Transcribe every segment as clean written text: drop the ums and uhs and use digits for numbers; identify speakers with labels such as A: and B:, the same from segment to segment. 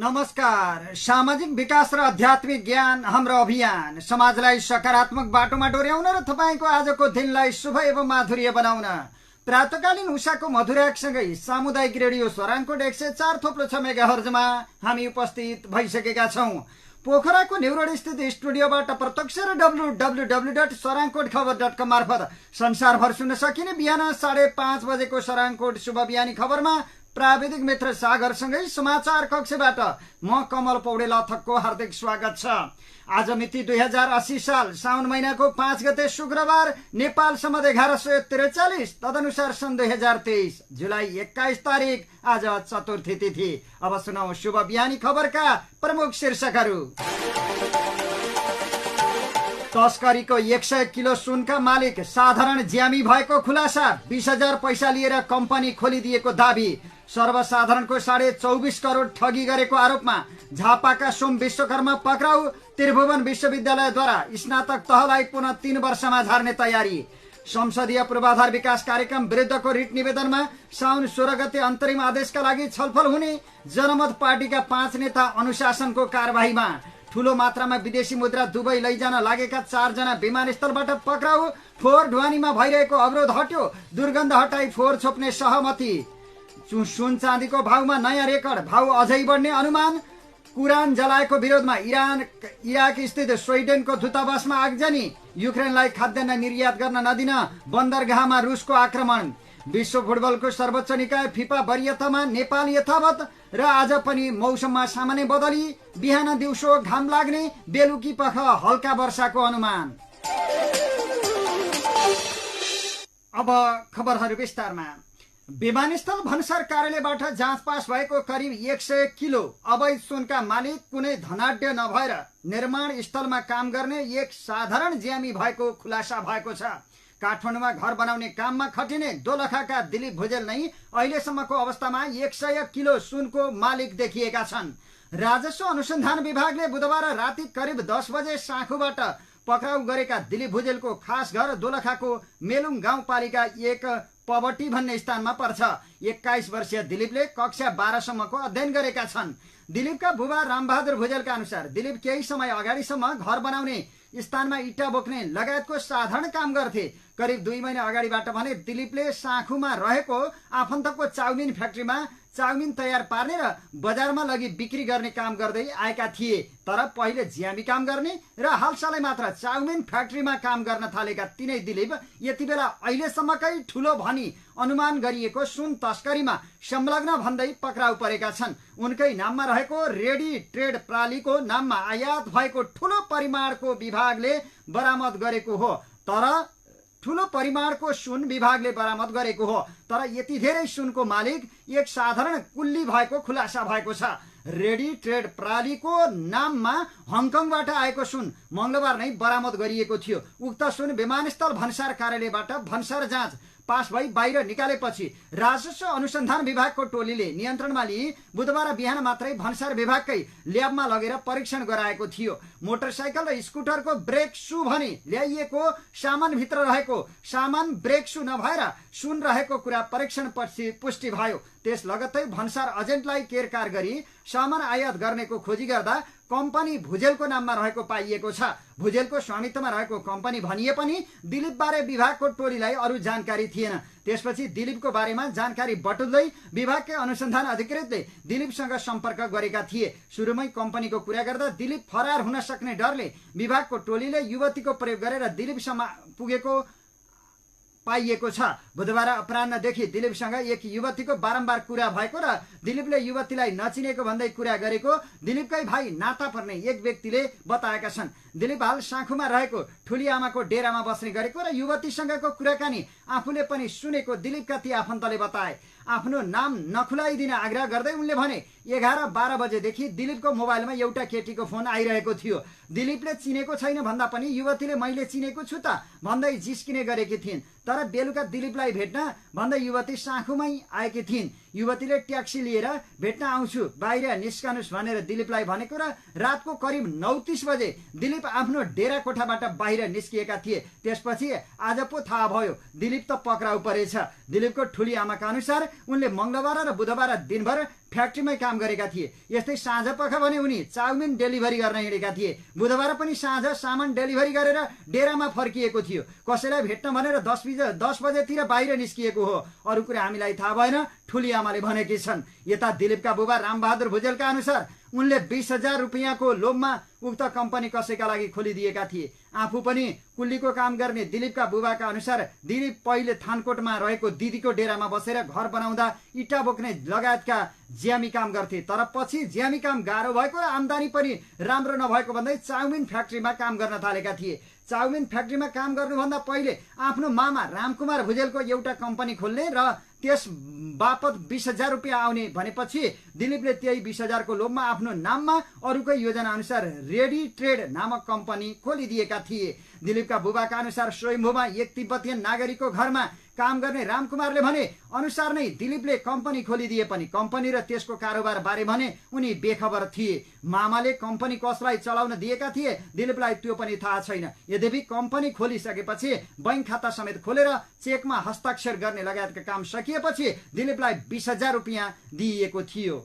A: नमस्कार। सामाजिक विकास र आध्यात्मिक ज्ञान हाम्रो अभियान समाजलाई सकारात्मक बाटोमा डोर्याउन र तपाईको आजको दिनलाई शुभ एवं माधुर्य बनाउन प्रातकालीन उषाको मधुराकसँगै सामुदायिक रेडियो सराङकोट 104.6 मेगाहर्जमा हामी उपस्थित भइसकेका छौं। पोखराको न्युरोड स्थित स्टुडियोबाट प्रत्यक्ष र www.sarangkotkhabar.com मार्फत संसारभर सुन्न सकिने बिहान 5:30 बजेको सराङकोट शुभ बिहानी खबरमा प्राविधिक मित्र सागरसँगै समाचार कक्षबाट म कमल पौडेल अथकको हार्दिक स्वागत छ। आज मिति 2080 साल साउन महिनाको 5 गते शुक्रबार, नेपाल सम्मत 1143, तदनुसार सन् 2023 जुलाई 21 तारिक आज चतुर्थी तिथि। अब सुनौ शुभ बिहानी खबरका प्रमुख शीर्षकहरू। तस्करीको 100 किलो सुनका मालिक साधारण ज्यामी भएको खुलासा, 20,000 पैसा लिएर कम्पनी खोलिदिएको दावी। सर्वसाधारणको 24.5 करोड ठगी गरेको आरोपमा झापाका सोम विश्वकर्मा पक्राउ। त्रिभुवन विश्वविद्यालयद्वारा स्नातक तहलाई पुनः 3 वर्षमा झार्ने तयारी। संसदीय पूर्वाधार विकास कार्यक्रम विरुद्धको रिट निवेदनमा साउन 16 गते अन्तरिम आदेशका लागि छलफल हुने। जनमत पार्टीका 5 नेता अनुशासनको कारबाहीमा। ठूलो मात्रामा विदेशी मुद्रा दुबई लैजान लागेका 4 जना विमानस्थलबाट पक्राउ। फोहोर ढुवानीमा भइरहेको अवरोध हट्यो, दुर्गन्ध हटाई फोहोर छोप्ने सहमति। सुन चाँदीको भाउमा नयाँ रेकर्ड, भाउ अझै बढ्ने अनुमान। कुरान जलाएको विरोधमा इराक स्थित स्विडेनको दूतावासमा आगजनी। युक्रेनलाई खाद्यान्न निर्यात गर्न नदिन बन्दरगाहमा रुसको आक्रमण। विश्व फुटबलको सर्वोच्च निकाय फिफा वरियतामा नेपाल यथावत र आज पनि मौसममा सामान्य बदली। बिहान दिउँसो घाम लाग्ने, बेलुकी पख हल्का वर्षाको अनुमान। अब खबरहरू विस्तारमा। विमानस्थल भन्सार कार्यालयबाट जाँच पास भएको करिब 100 किलो अवैध सुनका मालिक कुनै धनाढ्य नभएर निर्माण स्थलमा काम गर्ने एक साधारण ज्यामी भएको खुलासा भएको छ। काठमाडौँमा घर बनाउने काममा खटिने दोलखाका दिलीप भुजेल नै अहिलेसम्मको अवस्थामा 100 किलो सुनको मालिक देखिएका छन्। राजस्व अनुसन्धान विभागले बुधबार राति करिब 10 बजे साँखुबाट पक्राउ गरेका दिलीप भुजेलको खास घर दोलखाको मेलुङ गाउँपालिका 1 पबटी भन्ने स्थानमा पर्छ। 21 वर्षीय दिलीपले कक्षा 12 सम्मको अध्ययन गरेका छन्। दिलीपका बुबा रामबहादुर भुजेलका अनुसार दिलीप केही समय अगाडिसम्म घर बनाउने स्थानमा इट्टा बोक्ने लगायतको साधारण काम गर्थे। करिब 2 महिना अगाडिबाट भने दिलीपले साँखुमा रहेको आफन्तको चाउमिन फ्याक्ट्रीमा चाउमिन तयार पार्ने र बजारमा लगी बिक्री गर्ने काम गर्दै आएका थिए। तर पहिले ज्यामी काम गर्ने र हालसालै मात्र चाउमिन फ्याक्ट्रीमा काम गर्न थालेका तिनै दिलीप यति बेला अहिलेसम्मकै ठूलो भनी अनुमान गरिएको सुन तस्करीमा संलग्न भन्दै पक्राउ परेका छन्। उनकै नाममा रहेको रेडी ट्रेड प्रालीको नाममा आयात भएको ठूलो परिमाणको विभागले बरामद गरेको हो। ठूलो परिमाणको सुन विभागले बरामद गरेको हो। तर यति धेरै सुनको मालिक एक साधारण कुल्ली भएको खुलासा भएको छ। रेडी ट्रेड प्रालीको नाममा हङकङबाट आएको सुन मंगलबार नै बरामद गरिएको थियो। उक्त सुन विमानस्थल भन्सार कार्यालयबाट भन्सार जाँच पास भई बाहिर निकालेपछि राजस्व अनुसन्धान विभागको टोलीले नियन्त्रणमा लिई बुधबार बिहान मात्रै भन्सार विभागकै ल्याबमा लगेर परीक्षण गराएको थियो। मोटरसाइकल र स्कुटरको ब्रेक सु भनी ल्याइएको सामानभित्र रहेको सामान ब्रेक सु नभएर सुन रहेको कुरा परीक्षण पछि पुष्टि भयो। त्यस लगत्तै भन्सार एजेन्टलाई केरकार गरी सामान आयात गर्नेको खोजी गर्दा कम्पनी भुजेलको नाममा रहेको पाइएको छ। भुजेलको स्वामित्वमा रहेको कम्पनी भनिए पनि दिलीप बारे विभागको टोलीलाई अरू जानकारी थिएन। त्यसपछि दिलीपको बारेमा जानकारी बटुल्दै विभागकै अनुसन्धान अधिकृतले दिलीपसँग सम्पर्क गरेका थिए। सुरुमै कम्पनीको कुरा गर्दा दिलीप फरार हुन सक्ने डरले विभागको टोलीले युवतीको प्रयोग गरेर दिलीपसम्म पुगेको पाइएको छ। बुधबार अपराह्नदेखि दिलीपसँग एक युवतीको बारम्बार कुरा भएको र दिलीपले युवतीलाई नचिनेको भन्दै कुरा गरेको दिलीपकै भाइ नाता पर्ने एक व्यक्तिले बताएका छन्। दिलीप हाल साँखुमा रहेको ठुली आमाको डेरामा बस्ने गरेको र युवतीसँगको कुराकानी आफूले पनि सुनेको दिलीपका ती आफन्तले बताए। आफ्नो नाम नखुलाइदिन आग्रह गर्दै उनले भने 11-12 बजेदेखि दिलीपको मोबाइलमा एउटा केटीको फोन आइरहेको थियो। दिलीपले चिनेको छैन भन्दा पनि युवतीले मैले चिनेको छु त भन्दै जिस्किने गरेकी थिइन्। तर बेलुका दिलीपलाई भेट्न भन्दै युवती साँखुमै आएकी थिइन्। युवतीले ट्याक्सी लिएर भेट्न आउँछु, बाहिर निस्कनुस् भनेर दिलीपलाई भनेको र रातको करिब 9:30 बजे दिलीप आफ्नो डेरा कोठाबाट बाहिर निस्किएका थिए। त्यसपछि आज पो थाहा भयो दिलीप त पक्राउ परेछ। दिलीपको ठुली आमाका अनुसार उनले मंगलबार र बुधबार दिनभर फ्याक्ट्रीमै काम गरेका थिए। यस्तै साँझ पख भने उनी चाउमिन डेलिभरी गर्न हिँडेका थिए। बुधबार पनि साँझ सामान डेलिभरी गरेर डेरामा फर्किएको थियो। कसैलाई भेट्न भनेर 10 बजेतिर बाहिर निस्किएको हो। अरू कुरा हामीलाई थाहा भएन, ठुली आमाले भनेकी छन्। यता दिलीपका बुबा रामबहादुर भुजेलका अनुसार उनले 20,000 रुपियाँको लोभमा उक्त कम्पनी कसैका लागि खोलिदिएका थिए। आफू पनि कुल्लीको काम गर्ने दिलीपका बुबाका अनुसार दिलीप पहिले थानकोटमा रहेको दिदीको डेरामा बसेर घर बनाउँदा इटा बोक्ने लगायतका ज्यामी काम गर्थे। तर पछि ज्यामी काम गाह्रो भएको र आम्दानी पनि राम्रो नभएको भन्दै चाउमिन फ्याक्ट्रीमा काम गर्न थालेका थिए। चाउमिन फ्याक्ट्रीमा काम गर्नुभन्दा पहिले आफ्नो मामा रामकुमार भुजेलको एउटा कम्पनी खोल्ने र त्यस बापत 20,000 रुपियाँ आउने भनेपछि दिलीपले त्यही 20,000 को लोभमा आफ्नो नाममा अरूकै योजना अनुसार रेडी ट्रेड नामक कम्पनी खोलिदिएका थिए। दिलीपका बुबाका अनुसार स्वयम्भूमा एक तिब्बतीय नागरिकको घरमा काम गर्ने रामकुमारले भने अनुसार नै दिलीपले कम्पनी खोलिदिए पनि कम्पनी र त्यसको कारोबार बारे भने उनी बेखबर थिए। मामाले कम्पनी कसलाई चलाउन दिएका थिए दिलीपलाई त्यो पनि थाहा छैन। यद्यपि कम्पनी खोलिसकेपछि बैंक खाता समेत खोलेर चेकमा हस्ताक्षर गर्ने लगायतका काम सकिएपछि दिलीपलाई 20,000 रुपियाँ दिइएको थियो।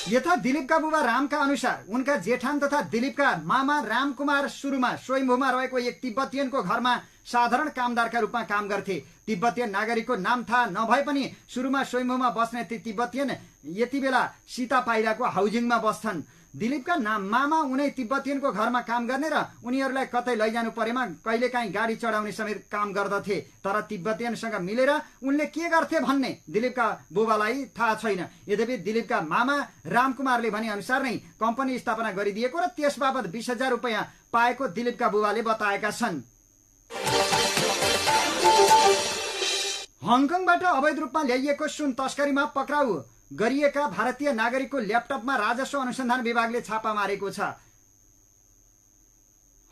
A: यथा दिलीपका बुबा रामका अनुसार उनका जेठान तथा दिलीपका मामा रामकुमार सुरुमा स्वयम्भूमा रहेको एक तिब्बतीयनको घरमा साधारण कामदारका रूपमा काम गर्थे। तिब्बतीयन नागरिकको नाम थाहा नभए पनि सुरुमा स्वयम्भूमा बस्ने ती तिब्बतीयन यति बेला सीता पाइलाको हाउजिङमा बस्छन्। दिलीपका मामा उनै तिब्बतीयनको घरमा काम गर्ने र उनीहरूलाई कतै लैजानु परेमा कहिलेकाहीँ गाडी चढाउने समेत काम गर्दथे। तर तिब्बतीयनसँग मिलेर उनले के गर्थे भन्ने दिलीपका बुबालाई थाहा छैन। यद्यपि दिलीपका मामा रामकुमारले भने अनुसार नै कम्पनी स्थापना गरिदिएको र त्यस बाबत 20,000 रुपियाँ पाएको दिलीपका बुबाले बताएका छन्। हङकङबाट अवैध रूपमा ल्याइएको सुन तस्करीमा पक्राउ गरिएका भारतीय नागरिकको ल्यापटपमा राजस्व अनुसन्धान विभागले छापा मारेको छ।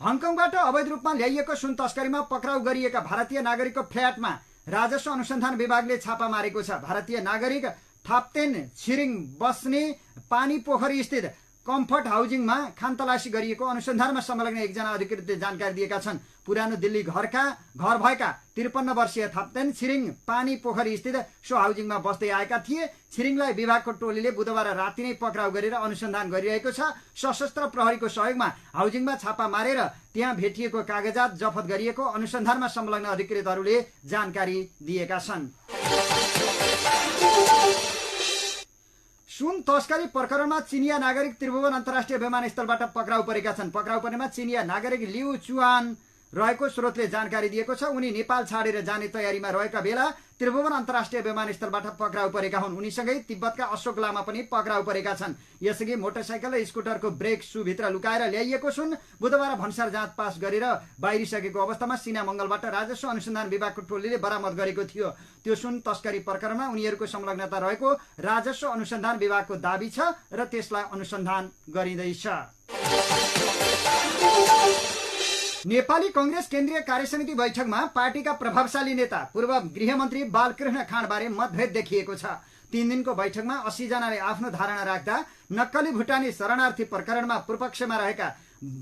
A: हङकङबाट अवैध रूपमा ल्याइएको सुन तस्करीमा पक्राउ गरिएका भारतीय नागरिकको फ्ल्याटमा राजस्व अनुसन्धान विभागले छापा मारेको छ। भारतीय नागरिक थाप्तेन छिरिङ बस्ने पानी पोखरी स्थित कम्फर्ट हाउजिङमा खानतलासी गरिएको अनुसन्धानमा संलग्न एकजना अधिकृतले जानकारी दिएका छन्। पुरानो दिल्ली घर भएका 53 वर्षीय थाप्तेन छिरिङ पानी पोखरी स्थित सो हाउजिङमा बस्दै आएका थिए। छिरिङलाई विभागको टोलीले बुधबार राति नै पक्राउ गरेर अनुसन्धान गरिरहेको छ। सशस्त्र प्रहरीको सहयोगमा हाउजिङमा छापा मारेर त्यहाँ भेटिएको कागजात जफत गरिएको अनुसन्धानमा संलग्न अधिकृतहरूले जानकारी दिएका छन्। सुन तस्करी प्रकरणमा चिनिया नागरिक त्रिभुवन अन्तर्राष्ट्रिय विमानस्थलबाट पक्राउ परेका छन्। पक्राउ परेमा चिनिया नागरिक लिउ चुआन रहेको स्रोतले जानकारी दिएको छ। उनी नेपाल छाडेर जाने तयारीमा रहेका बेला त्रिभुवन अन्तर्राष्ट्रिय विमानस्थलबाट पक्राउ परेका हुन्। उनीसँगै तिब्बतका अशोक लामा पनि पक्राउ परेका छन्। यसअघि मोटरसाइकल र स्कुटरको ब्रेक सुभित्र लुकाएर ल्याइएको सुन बुधबार भन्सार जाँच पास गरेर बाहिरिसकेको अवस्थामा सिना मङ्गलबाट राजस्व अनुसन्धान विभागको टोलीले बरामद गरेको थियो। त्यो सुन तस्करी प्रकरणमा उनीहरूको संलग्नता रहेको राजस्व अनुसन्धान विभागको दाबी छ र त्यसलाई अनुसन्धान गरिँदैछ। नेपाली कंग्रेस केन्द्रीय कार्यसमिति बैठकमा पार्टीका प्रभावशाली नेता पूर्व गृहमन्त्री बालकृष्ण खाँडबारे मतभेद देखिएको छ। 3 दिनको बैठकमा 80 जनाले आफ्नो धारणा राख्दा नक्कली भुटानी शरणार्थी प्रकरणमा पूर्वपक्षमा रहेका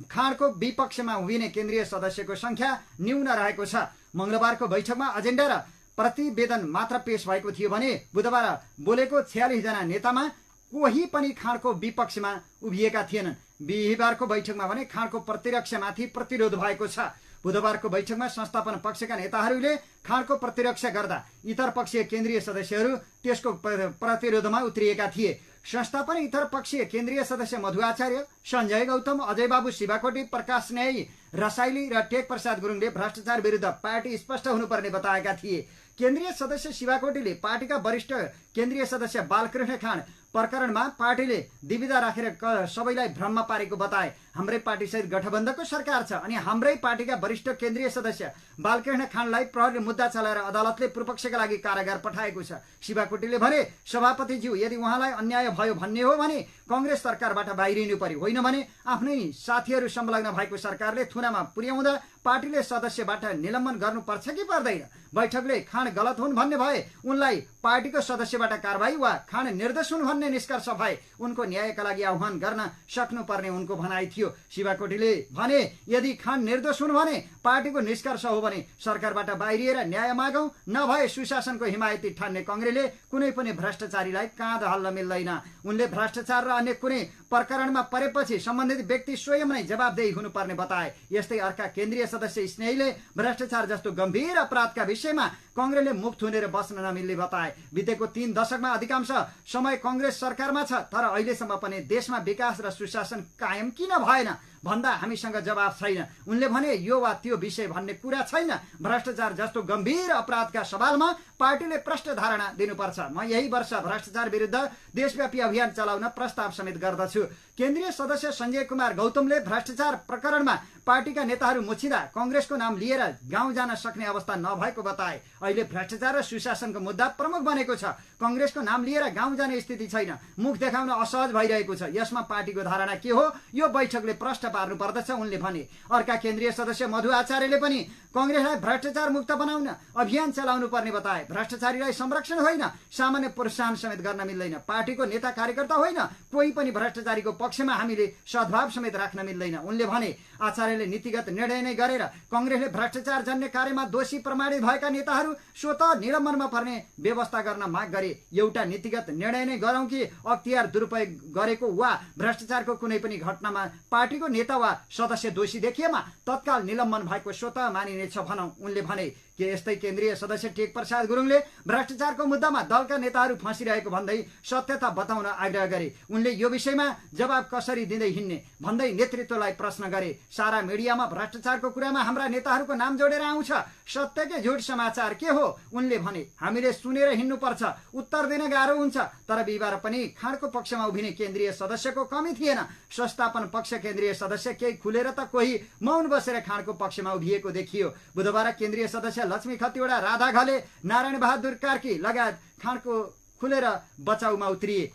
A: खाँडको विपक्षमा उभिने केन्द्रीय सदस्यको संख्या न्यून रहेको छ। मंगलबारको बैठकमा एजेन्डा र प्रतिवेदन मात्र पेश भएको थियो भने बुधबार बोलेको 46 जना नेतामा कोही पनि खाँडको विपक्षमा उभिएका थिएनन्। बिहिबारको बैठकमा भने खाँडको प्रतिरक्षामाथि प्रतिरोध भएको छ। बुधबारको बैठकमा संस्थापन पक्षका नेताहरूले खाँडको प्रतिरक्षा गर्दा इतर पक्षीय केन्द्रीय सदस्यहरू त्यसको प्रतिरोधमा उत्रिएका थिए। संस्थापन इतर पक्षीय केन्द्रीय सदस्य मधु आचार्य, सञ्जय गौतम, अजय बाबु शिवाकोटी, प्रकाश न्यायी, रसाइली र टेक प्रसाद गुरुङले भ्रष्टाचार विरुद्ध पार्टी स्पष्ट हुनुपर्ने बताएका थिए। केन्द्रीय सदस्य शिवाकोटीले पार्टीका वरिष्ठ केन्द्रीय सदस्य बालकृष्ण खाँड प्रकरणमा पार्टीले दुविधा राखेर सबैलाई भ्रममा पारेको बताए। हाम्रै पार्टीसहित गठबन्धनको सरकार छ अनि हाम्रै पार्टीका वरिष्ठ केन्द्रीय सदस्य बालकृष्ण खाँडलाई प्रहरीले मुद्दा चलाएर अदालतले पूर्वपक्षका लागि कारागार पठाएको छ। शिवाकोटीले भने सभापतिज्यू, यदि उहाँलाई अन्याय भयो भन्ने हो भने कंग्रेस सरकारबाट बाहिरिनु पर्यो, होइन भने आफ्नै साथीहरू संलग्न भएको सरकारले थुनामा पुर्याउँदा पार्टीले सदस्यबाट निलम्बन गर्नुपर्छ कि पर्दैन? बैठकले खान गलत हुन् भन्ने भए उनलाई पार्टीको सदस्यबाट कारबाही वा खान निर्दोष हुन् भन्ने निष्कर्ष भए उनको न्यायका लागि आह्वान गर्न सक्नुपर्ने उनको भनाइ थियो। शिवाकोटीले भने यदि खान निर्दोष हुन् भने पार्टीको निष्कर्ष हो भने सरकारबाट बाहिरिएर न्याय मागौं, नभए सुशासनको हिमायती ठान्ने कांग्रेसले कुनै पनि भ्रष्टाचारीलाई काँध हाल्न मिल्दैन। उनले भ्रष्टाचार र अन्य कुनै प्रकरणमा परेपछि सम्बन्धित व्यक्ति स्वयं नै जवाबदेही हुनुपर्ने बताए। यस्तै अर्का केन्द्रीय सदस्य स्नेहीले भ्रष्टाचार जस्तो गम्भीर अपराधका विषयमा कांग्रेसले मुख थुनेर बस्न नमिल्ने बताए। बितेको 3 दशकमा अधिकांश समय कांग्रेस सरकारमा छ, तर अहिलेसम्म पनि देशमा विकास र सुशासन कायम किन भएन भन्दा हामीसँग जवाब छैन। उनले भने यो वा त्यो विषय भन्ने कुरा छैन। भ्रष्टाचार जस्तो गम्भीर अपराधका सवालमा पार्टीले प्रष्ट धारणा दिनुपर्छ। म यही वर्ष भ्रष्टाचार विरुद्ध देशव्यापी अभियान चलाउन प्रस्ताव समेत गर्दछु। केन्द्रीय सदस्य संजय कुमार गौतमले भ्रष्टाचार प्रकरणमा पार्टीका नेताहरू मुछिँदा कांग्रेसको नाम लिएर गाउँ जान सक्ने अवस्था नभएको बताए। अहिले भ्रष्टाचार र सुशासनको मुद्दा प्रमुख बनेको छ। कांग्रेसको नाम लिएर गाउँ जाने स्थिति छैन। मुख देखाउन असहज भइरहेको छ। यसमा पार्टीको धारणा के हो यो बैठकले प्रश्न पार्नु पर्दछ उनले भने। अर्का केन्द्रीय सदस्य मधु आचार्यले पनि कांग्रेसलाई भ्रष्टाचार मुक्त बनाउन अभियान चलाउनु पर्ने बताए। भ्रष्टाचारीलाई संरक्षण होइन, सामान्य प्रोत्साहन समेत गर्न मिल्दैन। पार्टीको नेता कार्यकर्ता होइन, कोही पनि भ्रष्टाचारीको पक्षमा हामीले सद्भाव समेत राख्न मिल्दैन उनले भने। आचार्यले नीतिगत निर्णय नै गरेर कांग्रेसले भ्रष्टाचार जन्य कार्यमा दोषी प्रमाणित भएका नेताहरू स्वतः निलम्बनमा पर्ने व्यवस्था गर्न माग गरे। एउटा नीतिगत निर्णय नै गरौं कि अख्तियार दुरुपयोग गरेको वा भ्रष्टाचारको कुनै पनि घटनामा पार्टीको नेता वा सदस्य दोषी देखिएमा तत्काल निलम्बन भएको स्वतः मानिनेछ भनौं उनले भने। के यस्तै केन्द्रीय सदस्य टेक प्रसाद गुरुङले भ्रष्टाचारको मुद्दामा दलका नेताहरू फँसिरहेको भन्दै सत्यता बताउन आग्रह गरे। उनले यो विषयमा जवाब कसरी दिँदै हिँड्ने भन्दै नेतृत्वलाई प्रश्न गरे। सारा मिडियामा भ्रष्टाचारको कुरामा हाम्रा नेताहरूको नाम जोडेर आउँछ, सत्य के झुट समाचार के हो उनले भने। हामीले सुनेर हिँड्नुपर्छ, उत्तर दिन गाह्रो हुन्छ। तर बिहिबार पनि खाँडको पक्षमा उभिने केन्द्रीय सदस्यको कमी थिएन। संस्थापन पक्ष केन्द्रीय सदस्य केही खुलेर त कोही मौन बसेर खाँडको पक्षमा उभिएको देखियो। बुधबार केन्द्रीय सदस्य लक्ष्मी खतिवडा, राधा घले, नारायण बहादुर कार्की लगायत खाँडको खुलेर बचाउमा उत्रिए।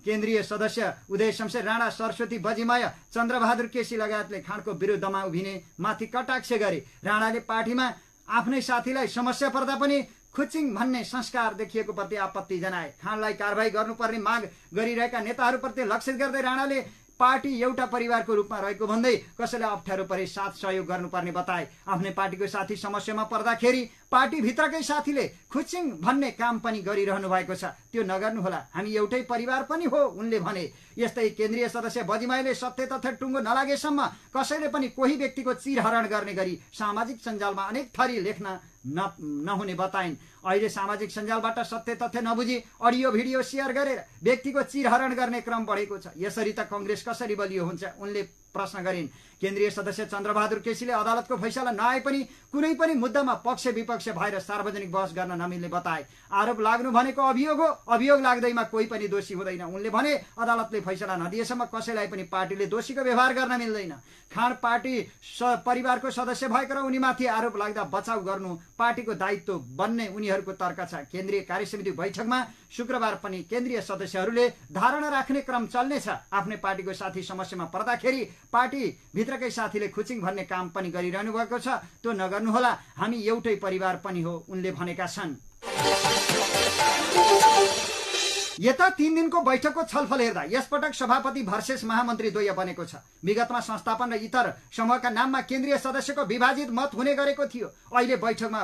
A: केन्द्रीय सदस्य उदय शमशेर राणा, सरस्वती बजिमय, चन्द्रबहादुर केसी लगायतले खाँडको विरुद्धमा उभिने माथि कटाक्ष गरे। राणाले पार्टीमा आफ्नै साथीलाई समस्या पर्दा पनि खुचिङ भन्ने संस्कार देखिएको प्रति आपत्ति जनाए। खाँडलाई कारबाही गर्नुपर्ने माग गरिरहेका नेताहरूप्रति लक्षित गर्दै राणाले पार्टी एउटा परिवारको रूपमा रहेको भन्दै कसैलाई अप्ठ्यारो परे साथ सहयोग गर्नुपर्ने बताए। आफ्नै पार्टीको साथी समस्यामा पर्दाखेरि पार्टी भित्रकै साथीले खुचिङ भन्ने काम पनि गरिरहनु भएको छ, त्यो नगर्नुहोला, हामी एउटै परिवार पनि हो उनले भने। यस्तै केन्द्रीय सदस्य बजिमाईले सत्य तथ्य टुङ्गो नलागेसम्म कसैले पनि कोही व्यक्तिको चिरहरण गर्ने गरी सामाजिक सञ्जालमा अनेक थरी लेख्न नहुने बताइन्। अहिले सामाजिक सञ्जालबाट सत्य तथ्य नबुझी अडियो भिडियो शेयर गरेर व्यक्तिको चिरहरण गर्ने क्रम बढेको छ। यसरी त कांग्रेस कसरी बलियो हुन्छ उनले प्रश्न गरिन्। केन्द्रीय सदस्य चन्द्रबहादुर केसीले अदालतको फैसला नआए पनि कुनै पनि मुद्दामा पक्ष विपक्ष भएर सार्वजनिक बहस गर्न नमिल्ने बताए। आरोप लाग्नु भनेको अभियोग हो, अभियोग लाग्दैमा कोही पनि दोषी हुँदैन उनले भने। अदालतले फैसला नदिएसम्म कसैलाई पनि पार्टीले दोषीको व्यवहार गर्न मिल्दैन। खाँड पार्टी परिवारको सदस्य भएको र उनीमाथि आरोप लाग्दा बचाउ गर्नु पार्टीको दायित्व बन्ने उनीहरूको तर्क छ। केन्द्रीय कार्यसमिति बैठकमा शुक्रबार पनि केन्द्रीय सदस्यहरूले धारणा राख्ने क्रम चल्नेछ। आफ्नै पार्टीको साथी समस्यामा पर्दाखेरि पार्टी भित्रकै साथीले खुचिङ भन्ने काम पनि गरिरहनु भएको छ, त्यो नगर्नुहोला, हामी एउटै परिवार पनि हो उनले भनेका छन्। यता 3 दिनको बैठकको छलफल हेर्दा यसपटक सभापति भर्सेस महामन्त्री द्वय बनेको छ। विगतमा संस्थापन र इतर समूहका नाममा केन्द्रीय सदस्यको विभाजित मत हुने गरेको थियो। अहिले बैठकमा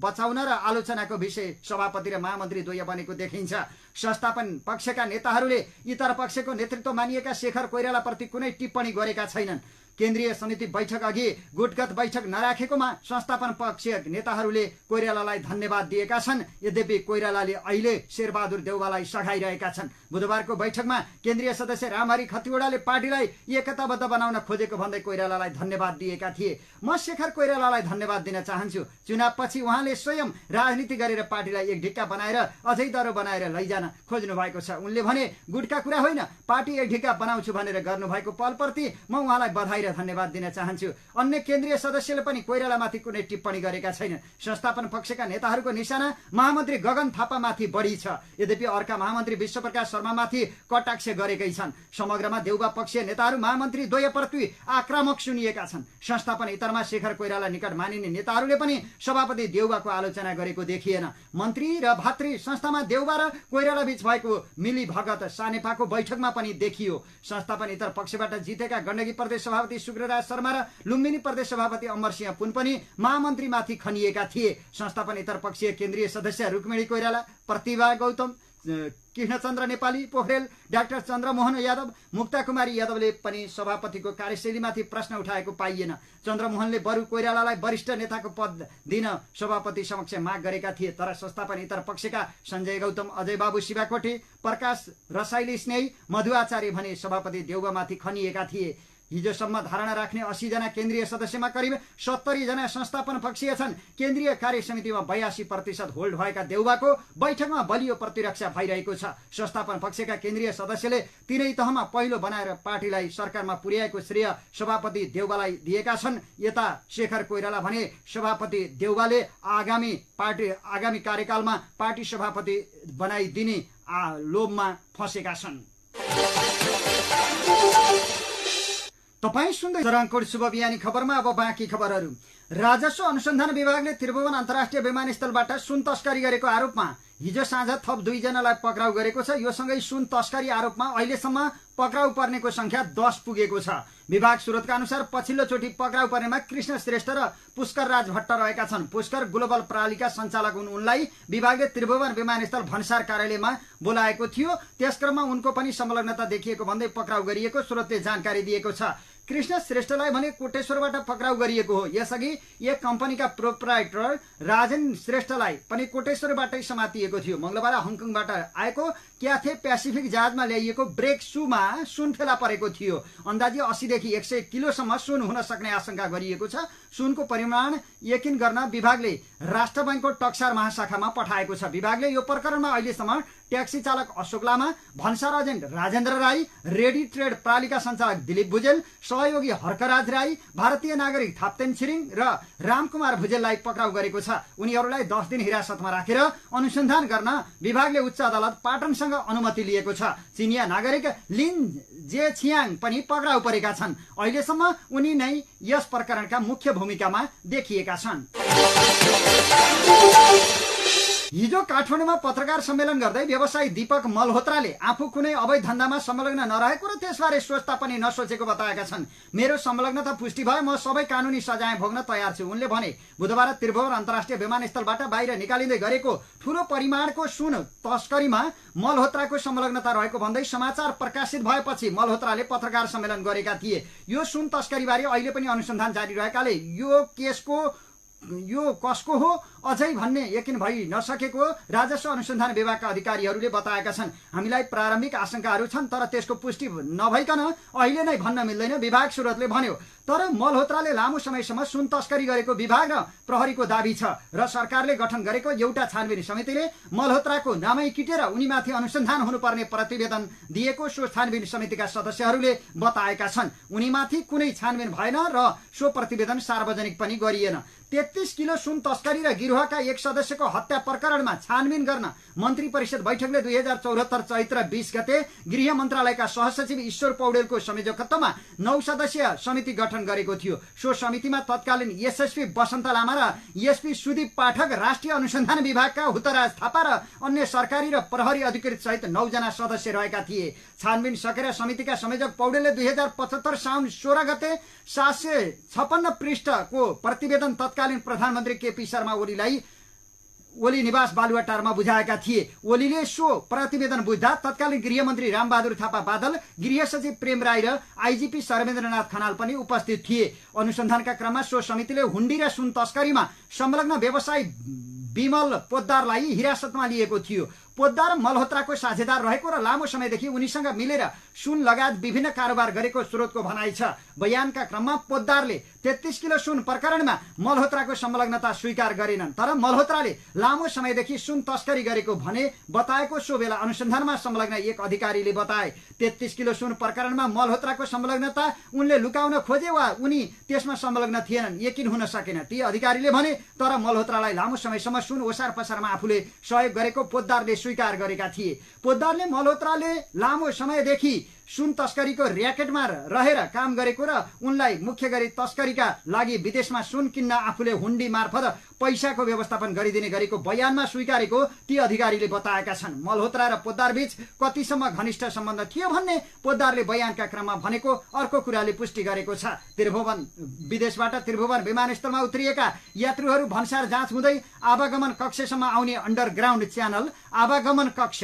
A: बचाउन र आलोचनाको विषय सभापति र महामन्त्री द्वय बनेको देखिन्छ। संस्थापन पक्षका नेताहरूले इतर पक्षको नेतृत्व मानिएका शेखर कोइरालाप्रति कुनै टिप्पणी गरेका छैनन्। केन्द्रीय समिति बैठक अघि गुटगत बैठक नराखेकोमा संस्थापन पक्ष नेताहरूले कोइरालालाई धन्यवाद दिएका छन्। यद्यपि कोइरालाले अहिले शेरबहादुर देउवालाई सघाइरहेका छन्। बुधबारको बैठकमा केन्द्रीय सदस्य रामहरि खतिवडाले पार्टीलाई एकताबद्ध बनाउन खोजेको भन्दै कोइरालालाई धन्यवाद दिएका थिए। म शेखर कोइरालालाई धन्यवाद दिन चाहन्छु। चुनावपछि उहाँले स्वयं राजनीति गरेर पार्टीलाई एक ढिक्का बनाएर अझै दह्रो बनाएर लैजान खोज्नु भएको छ उनले भने। गुटका कुरा होइन, पार्टी एक ढिक्का बनाउँछु भनेर गर्नुभएको पलप्रति म उहाँलाई बधाई बाहिर धन्यवाद दिन चाहन्छु। अन्य केन्द्रीय सदस्यले पनि कोइरालामाथि कुनै टिप्पणी गरेका छैनन्। संस्थापन पक्षका नेताहरूको निशाना महामन्त्री गगन थापामाथि बढी छ। यद्यपि अर्का महामन्त्री विश्वप्रकाश शर्मामाथि कटाक्ष गरेकै छन्। समग्रमा देउबा पक्षीय नेताहरू महामन्त्री द्वयप्रति आक्रामक सुनिएका छन्। संस्थापन इतरमा शेखर कोइराला निकट मानिने नेताहरूले पनि सभापति देउबाको आलोचना गरेको देखिएन। मन्त्री र भातृ संस्थामा देउबा र कोइराला बीच भएको मिलीभगत सानेपाको बैठकमा पनि देखियो। संस्थापन इतर पक्षबाट जितेका गण्डकी प्रदेश सभापति शुक्रराज शर्मा र लुम्बिनी प्रदेश सभापति अमरसिंह पुन पनि महामन्त्रीमाथि खनिएका थिए। संस्थापन इतर पक्षीय केन्द्रीय सदस्य रुक्मिणी कोइराला, प्रतिभा गौतम, कृष्णचन्द्र नेपाली पोखरेल, डाक्टर चन्द्रमोहन यादव, मुक्ता कुमारी यादवले पनि सभापतिको कार्यशैलीमाथि प्रश्न उठाएको पाइएन। चन्द्रमोहनले बरु कोइरालालाई वरिष्ठ नेताको पद दिन सभापति समक्ष माग गरेका थिए। तर संस्थापन इतर पक्षका सञ्जय गौतम, अजय बाबु शिवाकोटी, प्रकाश रसाइली स्नेही, मधु आचार्य भने सभापति देउबामाथि खनिएका थिए। हिजोसम्म धारणा राख्ने 80 जना केन्द्रीय सदस्यमा करिब 70 जना संस्थापन पक्षीय छन्। केन्द्रीय कार्य समितिमा 82% होल्ड भएका देउबाको बैठकमा बलियो प्रतिरक्षा भइरहेको छ। संस्थापन पक्षका केन्द्रीय सदस्यले तीनै तहमा पहिलो बनाएर पार्टीलाई सरकारमा पुर्याएको श्रेय सभापति देउबालाई दिएका छन्। यता शेखर कोइराला भने सभापति देउबाले आगामी कार्यकालमा पार्टी सभापति बनाइदिने लोभमा फँसेका छन्। तपाईं सुन्दै जरङकोट शुभ बिहानी खबरमा अब बाँकी खबरहरू। राजस्व अनुसन्धान विभागले त्रिभुवन अन्तर्राष्ट्रिय विमानस्थलबाट सुन तस्करी गरेको आरोपमा हिजो साँझ थप 2 जनालाई पक्राउ गरेको छ। यो सँगै सुन तस्करी आरोपमा अहिलेसम्म पक्राउ पर्नेको संख्या 10 पुगेको छ। विभाग स्रोतका अनुसार पछिल्लो चोटि पक्राउ पर्नेमा कृष्ण श्रेष्ठ र पुष्कर राज भट्ट रहेका छन्। पुष्कर ग्लोबल प्रणालीका सञ्चालक हुन्। उनलाई विभागले त्रिभुवन विमानस्थल भन्सार कार्यालयमा बोलाएको थियो। त्यसक्रममा उनको पनि संलग्नता देखिएको भन्दै पक्राउ गरिएको स्रोतले जानकारी दिएको छ। कृष्ण श्रेष्ठलाई भने कोटेश्वरबाट पक्राउ गरिएको हो। यसअघि एक कम्पनीका प्रोप्राइटर राजन श्रेष्ठलाई पनि कोटेश्वरबाटै समातिएको थियो। मंगलबार हङकङबाट आएको क्याथे पेसिफिक जहाजमा ल्याइएको ब्रेक सूमा सुन फेला परेको थियो। अन्दाजी 80 देखि 100 किलोसम्म सुन हुन सक्ने आशंका गरिएको छ। सुनको परिमाण यकिन गर्न विभागले राष्ट्र बैंकको टक्सार महाशाखामा पठाएको छ। विभागले यो प्रकरणमा अहिलेसम्म ट्याक्सी चालक अशोक लामा, भन्सार agent Rajendra Rai, ready trade प्रणालीका सञ्चालक दिलीप भुजेल, सहयोगी हर्कराज राई, भारतीय नागरिक थाप्तेन छिरिङ र रामकुमार भुजेललाई पक्राउ गरेको छ। उनीहरूलाई 10 दिन हिरासतमा राखेर अनुसन्धान गर्न विभागले उच्च अदालत पाटनसँग अनुमति लिएको छ। चिनिया नागरिक लिन जे छियाङ पनि पक्राउ परेका छन्। अहिलेसम्म उनी नै यस प्रकरणका मुख्य भूमिकामा देखिएका छन्। हिजो काठमाडौँमा पत्रकार सम्मेलन गर्दै व्यवसायी दीपक मल्होत्राले आफू कुनै अवैध धन्दामा संलग्न नरहेको र त्यसबारे सोच्दा पनि नसोचेको बताएका छन्। मेरो संलग्नता पुष्टि भए म सबै कानुनी सजाय भोग्न तयार छु। उनले भने बुधबार त्रिभुवन अन्तर्राष्ट्रिय विमानस्थलबाट बाहिर निकालिँदै गरेको ठूलो परिमाणको सुन तस्करीमा मल्होत्राको संलग्नता रहेको भन्दै समाचार प्रकाशित भएपछि मल्होत्राले पत्रकार सम्मेलन गरेका थिए। यो सुन तस्करीबारे अहिले पनि अनुसन्धान जारी रहेकाले यो कसको हो अझै भन्ने यकिन भइ नसकेको राजस्व अनुसन्धान विभागका अधिकारीहरूले बताएका छन्। हामीलाई प्रारम्भिक आशंकाहरू छन् तर त्यसको पुष्टि नभइकन अहिले नै भन्न मिल्दैन, विभाग स्रोतले भन्यो। तर मल्होत्राले लामो समयसम्म सुन तस्करी गरेको विभाग र प्रहरीको दाबी छ र सरकारले गठन गरेको एउटा छानबिन समितिले मल्होत्राको नामै किटेर उनीमाथि अनुसन्धान हुनुपर्ने प्रतिवेदन दिएको सो छानबिन समितिका सदस्यहरूले बताएका छन्। उनीमाथि कुनै छानबिन भएन र सो प्रतिवेदन सार्वजनिक पनि गरिएन। 33 किलो सुन तस्करी र गिरोहका एक सदस्यको हत्या प्रकरणमा छानबिन गर्न मन्त्री परिषद बैठकले 2074 चैत्र 20 गते गृह मन्त्रालयका सहसचिव ईश्वर पौडेलको संयोजकत्वमा 9 सदस्यीय समिति गठन गरेको थियो। सो समितिमा तत्कालीन एसएसपी बसन्त लामा र एसपी सुदीप पाठक, राष्ट्रिय अनुसन्धान विभागका हुतराज थापा र अन्य सरकारी र प्रहरी अधिकृत सहित 9 जना सदस्य रहेका थिए। छानबिन सकेर समितिका संयोजक पौडेलले 2075 साउन 16 गते 756 पृष्ठको प्रतिवेदन तत्कालीन प्रधानमन्त्री केपी शर्मा ओली निवास बालुवाटारमा बुझाएका थिए। ओलीले सो प्रतिवेदन बुझ्दा तत्कालीन गृहमन्त्री रामबहादुर थापा बादल, गृह सचिव प्रेम राई र आइजिपी शर्मेन्द्रनाथ खनाल पनि उपस्थित थिए। अनुसन्धानका क्रममा सो समितिले हुण्डी र सुन तस्करीमा संलग्न व्यवसायी विमल पोद्दारलाई हिरासतमा लिएको थियो। पोद्दार मल्होत्राको साझेदार रहेको र लामो समयदेखि उनीसँग मिलेर सुन लगायत विभिन्न कारोबार गरेको स्रोतको भनाइ छ। बयानका क्रममा पोद्दारले 33 किलो सुन प्रकरणमा मल्होत्राको संलग्नता स्वीकार गरेनन्, तर मल्होत्राले लामो समयदेखि सुन तस्करी गरेको भने बताएको सो बेला अनुसन्धानमा संलग्न एक अधिकारीले बताए। 33 किलो सुन प्रकरणमा मल्होत्राको संलग्नता उनले लुकाउन खोजे वा उनी त्यसमा संलग्न थिएनन् यकिन हुन सकेन, ती अधिकारीले भने। तर मल्होत्रालाई लामो समयसम्म सुन ओसार पसारमा आफूले सहयोग गरेको पोद्दारले स्वीकार गरेका थिए। पोद्दारले मल्होत्राले लामो समयदेखि सुन तस्करीको र्याकेटमा रहेर काम गरेको र उनलाई मुख्य गरी तस्करीका लागि विदेशमा सुन किन्न आफूले हुन्डी मार्फत पैसाको व्यवस्थापन गरिदिने गरेको बयानमा स्वीकारेको ती अधिकारीले बताएका छन्। मल्होत्रा र पोद्दार बीच कतिसम्म घनिष्ठ सम्बन्ध थियो भन्ने पोद्दारले बयानका क्रममा भनेको अर्को कुराले पुष्टि गरेको छ। विदेशबाट त्रिभुवन विमानस्थलमा उत्रिएका यात्रुहरू भन्सार जाँच हुँदै आवागमन कक्षसम्म आउने अन्डरग्राउन्ड च्यानल, आवागमन कक्ष,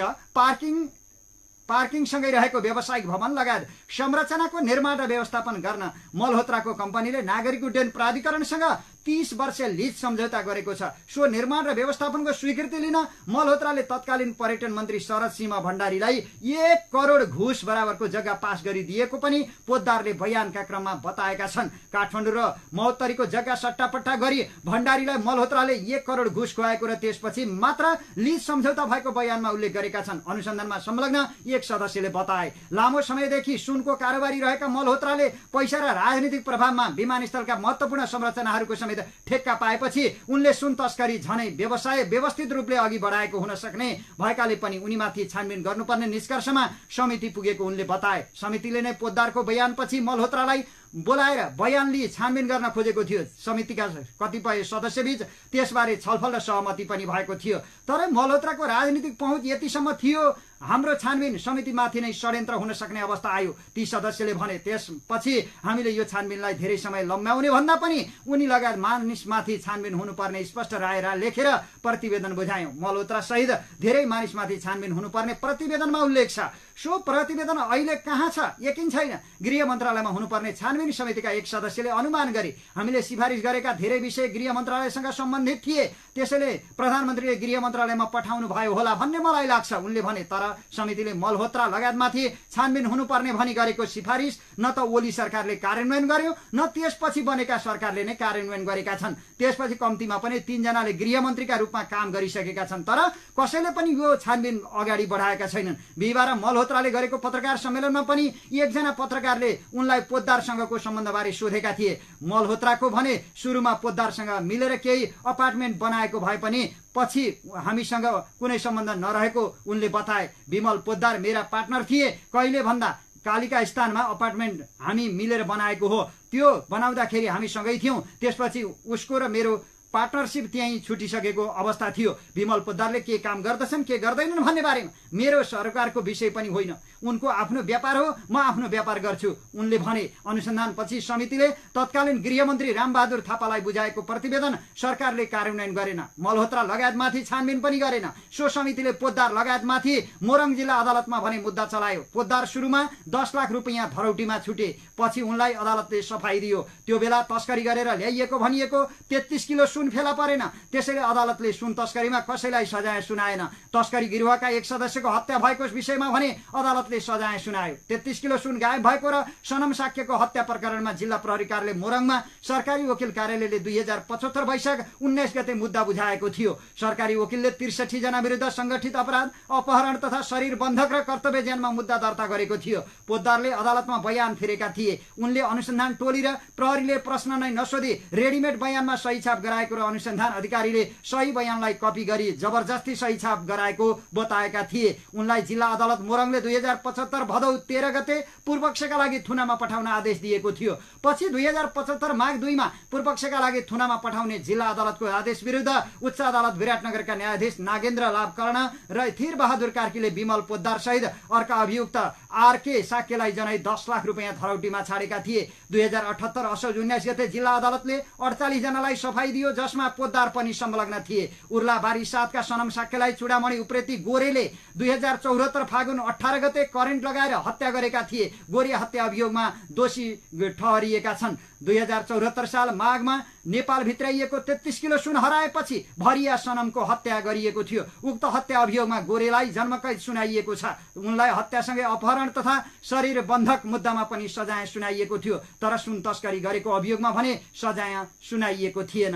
A: पार्किङसँगै रहेको व्यावसायिक भवन लगायत संरचनाको निर्माण र व्यवस्थापन गर्न मल्होत्राको कम्पनीले नागरिक उड्डयन प्राधिकरणसँग 30 वर्ष लिज सम्झौता गरेको छ। सो निर्माण र व्यवस्थापनको स्वीकृति लिन मल्होत्राले तत्कालीन पर्यटन मन्त्री शरद सिंह भण्डारीलाई 1 करोड घुस बराबरको जग्गा पास गरिदिएको पनि पोद्दारले बयानका क्रममा बताएका छन्। काठमाडौँ र महोत्तरीको जग्गा सट्टापट्टा गरी भण्डारीलाई मल्होत्राले 1 करोड घुस खुवाएको र त्यसपछि मात्र लिज सम्झौता भएको बयानमा उल्लेख गरेका छन्। अनुसन्धानमा संलग्न एक सदस्यले बताए। लामो समयदेखि सुनको कारोबारी रहेका मल्होत्राले पैसा र राजनीतिक प्रभावमा विमानस्थलका महत्त्वपूर्ण संरचनाहरूको समेत ठेक्का पाएपछि उनले सुन तस्करी झनै व्यवसाय व्यवस्थित रूपले अघि बढाएको हुन सक्ने भएकाले पनि उनीमाथि छानबिन गर्नुपर्ने निष्कर्षमा समिति पुगेको उनले बताए। समितिले नै पोद्दारको बयानपछि मल्होत्रालाई बोलाएर बयान लिई छानबिन गर्न खोजेको थियो। समितिका कतिपय सदस्यबीच त्यसबारे छलफल र सहमति पनि भएको थियो। तर मल्होत्राको राजनीतिक पहुँच यतिसम्म थियो, हाम्रो छानबिन समितिमाथि नै षड्यन्त्र हुन सक्ने अवस्था आयो, ती सदस्यले भने। त्यसपछि हामीले यो छानबिनलाई धेरै समय लम्ब्याउने भन्दा पनि उनी लगायत मानिसमाथि छानबिन हुनुपर्ने स्पष्ट राय लेखेर प्रतिवेदन बुझायौं। मल्होत्रा सहित धेरै मानिसमाथि छानबिन हुनुपर्ने प्रतिवेदनमा उल्लेख छ। सो प्रतिवेदन अहिले कहाँ छ यकिन छैन। गृह मन्त्रालयमा हुनुपर्ने छानबिन समितिका एक सदस्यले अनुमान गरे। हामीले सिफारिस गरेका धेरै विषय गृह मन्त्रालयसँग सम्बन्धित थिए, त्यसैले प्रधानमन्त्रीले गृह मन्त्रालयमा पठाउनु भयो होला भन्ने मलाई लाग्छ, उनले भने। तर समितिले मल्होत्रा लगायतमाथि छानबिन हुनुपर्ने भनी गरेको सिफारिस न त ओली सरकारले कार्यान्वयन गर्यो न त्यसपछि बनेका सरकारले नै कार्यान्वयन गरेका छन्। त्यसपछि कम्तीमा पनि 3 जनाले गृहमन्त्रीका रूपमा काम गरिसकेका छन्, तर कसैले पनि यो छानबिन अगाडि बढाएका छैनन्। बिहिबार मल्होत्राले गरेको पत्रकार सम्मेलनमा पनि एकजना पत्रकारले उनलाई पोद्दारसँगको सम्बन्धबारे सोधेका थिए। मल्होत्राको भने सुरुमा पोद्दारसँग मिलेर केही अपार्टमेन्ट बनाएको भए पनि पछि हामीसँग कुनै सम्बन्ध नरहेको उनले बताए। विमल पोद्दार मेरा पार्टनर थिए, कहिले भन्दा कालिका स्थानमा अपार्टमेन्ट हामी मिलेर बनाएको हो। त्यो बनाउँदाखेरि हामी सँगै थियौं, त्यसपछि उसको र मेरो पार्टनरशिप त्यही छुटिसकेको अवस्था थियो। विमल पोद्दारले के काम गर्दछन् के गर्दैनन् भन्ने बारेमा मेरो सरकारको विषय पनि होइन, उनको आफ्नो व्यापार हो, म आफ्नो व्यापार गर्छु, उनले भने। अनुसन्धानपछि समितिले तत्कालीन गृहमन्त्री रामबहादुर थापालाई बुझाएको प्रतिवेदन सरकारले कार्यान्वयन गरेन, मल्होत्रा लगायतमाथि छानबिन पनि गरेन। सो समितिले पोद्दार लगायतमाथि मोरङ जिल्ला अदालतमा भने मुद्दा चलायो। पोद्दार सुरुमा 10 लाख रुपैयाँ धरौटीमा छुटे, पछि उनलाई अदालतले सफाई दियो। त्यो बेला तस्करी गरेर ल्याइएको भनिएको 33 किलो सुन फेला परेन, त्यसैले अदालतले सुन तस्करीमा कसैलाई सजाय सुनाएन। तस्करी गिरोहका एक सदस्यको हत्या भएको विषयमा भने अदालतले सजाय सुनायो। 33 किलो सुन गायब भएको र सनम साक्यको हत्या प्रकरणमा जिल्ला प्रहरी कार्यालय मोरङमा सरकारी वकिल कार्यालयले 2075 वैशाख 19 गते मुद्दा बुझाएको थियो। सरकारी वकिलले 63 जना विरुद्ध संगठित अपराध, अपहरण तथा शरीर बन्धक र कर्तव्य ज्यानमा मुद्दा दर्ता गरेको थियो। पोद्दारले अदालतमा बयान फेरेका थिए। उनले अनुसन्धान टोली र प्रहरीले प्रश्न नै नसोधी रेडिमेड बयानमा सही छाप गराएको र अनुसन्धान अधिकारीले सही बयानलाई कपी गरी जबरजस्ती सही छाप गराएको बताएका थिए। उनलाई जिल्ला अदालत मोरङले 2075 भदौ 13 गते पूर्वपक्षका लागि थुनामा पठाउन आदेश दिएको थियो। पछि 2075 माघ 2 मा पूर्वपक्षका लागि थुनामा पठाउने जिल्ला अदालतको आदेश विरुद्ध उच्च अदालत विराटनगरका न्यायाधीश नागेन्द्र लाभकर्ण र धीर बहादुर कार्कीले विमल पोद्दार सहित अर्का अभियुक्त आरके साक्यलाई जनै 10 लाख रुपैयाँ धरौटीमा छाडेका थिए। 2078 असोज 19 गते जिल्ला अदालतले 48 जनालाई सफाई दियो, जसमा पोद्दार पनि संलग्न थिए। उर्लाबारी 7 का सनम साक्यलाई चुडामणि उप्रेती गोरेले 2074 फागुन 18 गते करेन्ट लगाएर हत्या गरेका थिए। गोरे हत्या अभियोगमा दोषी ठहरिएका छन्। 2074 साल माघमा नेपाल भित्राइएको 33 किलो सुन हराएपछि भरिया सनमको हत्या गरिएको थियो। उक्त हत्या अभियोगमा गोरेलाई जन्मकैद सुनाइएको छ। उनलाई हत्यासँगै अपहरण तथा शरीर बन्धक मुद्दामा पनि सजाय सुनाइएको थियो, तर सुन तस्करी गरेको अभियोगमा भने सजाय सुनाइएको थिएन।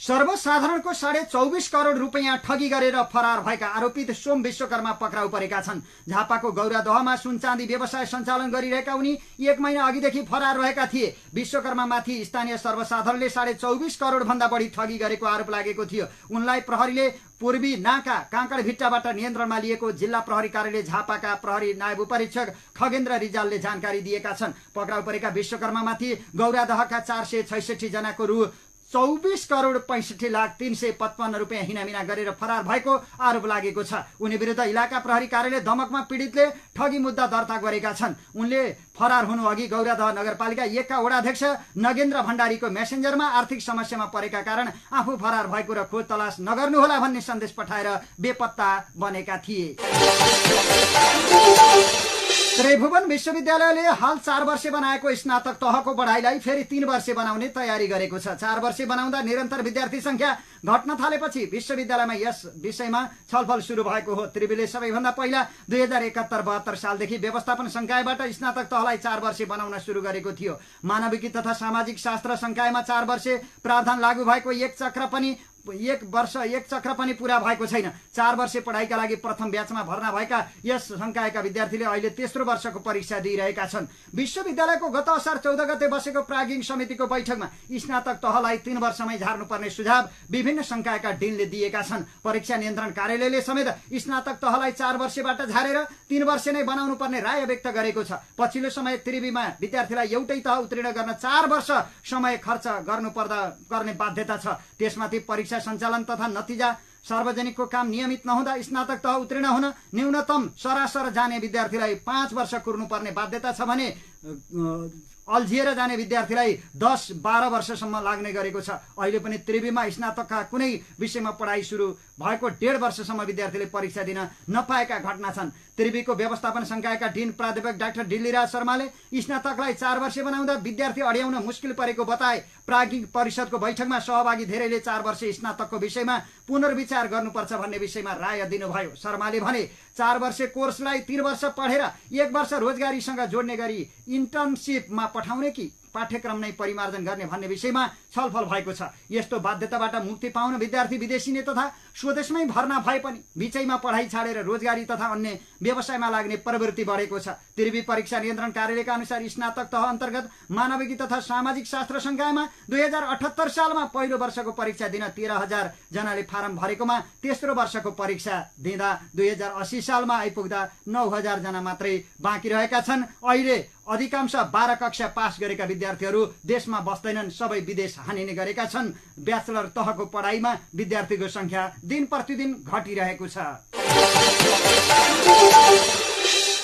A: सर्वसाधारणको 24.5 करोड रुपियाँ ठगी गरेर फरार भएका आरोपित सोम विश्वकर्मा पक्राउ परेका छन्। झापाको गौरादहमा सुन चाँदी व्यवसाय सञ्चालन गरिरहेका उनी 1 महिना अघिदेखि फरार रहेका थिए। विश्वकर्मामाथि स्थानीय सर्वसाधारणले 24.5 करोड भन्दा बढी ठगी गरेको आरोप लागेको थियो। उनलाई प्रहरीले पूर्वी नाका काँकडभिट्टाबाट नियन्त्रणमा लिएको जिल्ला प्रहरी कार्यालय झापाका प्रहरी नायब उपरीक्षक खगेन्द्र रिजालले जानकारी दिएका छन्। पक्राउ परेका विश्वकर्मामाथि गौरादहका 466 जनाको रु 24 करोड 65,355 रुपियाँ हिनामिना गरेर फरार भएको आरोप लागेको छ। उनी विरुद्ध इलाका प्रहरी कार्यालय दमकमा पीडितले ठगी मुद्दा दर्ता गरेका छन्। उनले फरार हुनु अघि गौरादह नगरपालिका 1 का वडाध्यक्ष नगेन्द्र भण्डारीको मेसेन्जरमा आर्थिक समस्यामा परेका कारण आफू फरार भएको र खोज तलास नगर्नुहोला भन्ने सन्देश पठाएर बेपत्ता बनेका थिए। त्रिभुवन विश्वविद्यालयले हाल 4 वर्षे बनाएको स्नातक तहको पढाइलाई फेरि 3 वर्षे बनाउने तयारी गरेको छ। 4 वर्षे बनाउँदा निरन्तर विद्यार्थी संख्या घट्न थालेपछि विश्वविद्यालयमा यस विषयमा छलफल सुरु भएको हो। त्रिविले सबैभन्दा पहिला 2071-72 सालदेखि व्यवस्थापन संकायबाट स्नातक तहलाई 4 वर्षे बनाउन सुरु गरेको थियो। मानविकी तथा सामाजिक शास्त्र संकायमा 4 वर्षे प्रावधान लागू भएको एक वर्ष एक चक्र पनि पूरा भएको छैन। 4 वर्षे पढाइका लागि प्रथम ब्याचमा भर्ना भएका यस संकायका विद्यार्थीले अहिले तेस्रो वर्षको परीक्षा दिइरहेका छन्। विश्वविद्यालयको गत असार 14 गते बसेको प्राज्ञिक समितिको बैठकमा स्नातक तहलाई 3 वर्षमै झार्नुपर्ने सुझाव विभिन्न संकायका डिनले दिएका छन्। परीक्षा नियन्त्रण कार्यालयले समेत स्नातक तहलाई 4 वर्षबाट झारेर 3 वर्ष नै बनाउनु पर्ने राय व्यक्त गरेको छ। पछिल्लो समय त्रिवीमा विद्यार्थीलाई एउटै तह उत्तीर्ण गर्न 4 वर्ष समय खर्च गर्ने बाध्यता छ। त्यसमाथि परीक्षा सञ्चालन तथा नतिजा सार्वजनिकको काम नियमित नहुँदा स्नातक तह उत्तीर्ण हुन न्यूनतम सरासर जाने विद्यार्थीलाई 5 वर्ष कुर्नुपर्ने बाध्यता छ भने अल्झिएर जाने विद्यार्थीलाई 10-12 वर्षसम्म लाग्ने गरेको छ। अहिले पनि त्रिवीमा स्नातकका कुनै विषयमा पढाइ सुरु भएको 1.5 वर्षसम्म विद्यार्थीले परीक्षा दिन नपाएका घटना छन्। त्रिवीको व्यवस्थापन संकायका डिन प्राध्यापक डाक्टर डिल्लीराज शर्माले स्नातकलाई 4 वर्षे बनाउँदा विद्यार्थी अड्याउन मुस्किल परेको बताए। प्राज्ञिक परिषदको बैठकमा सहभागी धेरैले 4 वर्षे स्नातकको विषयमा पुनर्विचार गर्नुपर्छ भन्ने विषयमा राय दिनुभयो। शर्माले भने 4 वर्षे कोर्सलाई 3 वर्ष पढेर 1 वर्ष रोजगारीसँग जोड्ने गरी इन्टर्नसिपमा पठाउने कि पाठ्यक्रम नै परिमार्जन गर्ने भन्ने विषयमा छलफल भएको छ। यस्तो बाध्यताबाट मुक्ति पाउन विद्यार्थी विदेशी तथा स्वदेशमै भर्ना भए पनि बीचैमा पढाइ छाडेर रोजगारी तथा अन्य व्यवसायमा लाग्ने प्रवृत्ति बढेको छ। त्रिवी परीक्षा नियन्त्रण कार्यालयका अनुसार स्नातक तह अन्तर्गत मानविकी तथा सामाजिक शास्त्र संकायमा 2078 सालमा पहिलो वर्षको परीक्षा दिन 13,000 जनाले फारम भरेकोमा तेस्रो वर्षको परीक्षा दिँदा 2080 सालमा आइपुग्दा 9,000 जना मात्रै बाँकी रहेका छन्। अहिले अधिकांश 12 कक्षा पास गरेका विद्यार्थीहरू देशमा बस्दैनन्, सबै विदेश हानिने गरेका छन्। ब्याचलर तहको पढाइमा विद्यार्थीको संख्या दिन प्रतिदिन घटिरहेको छ।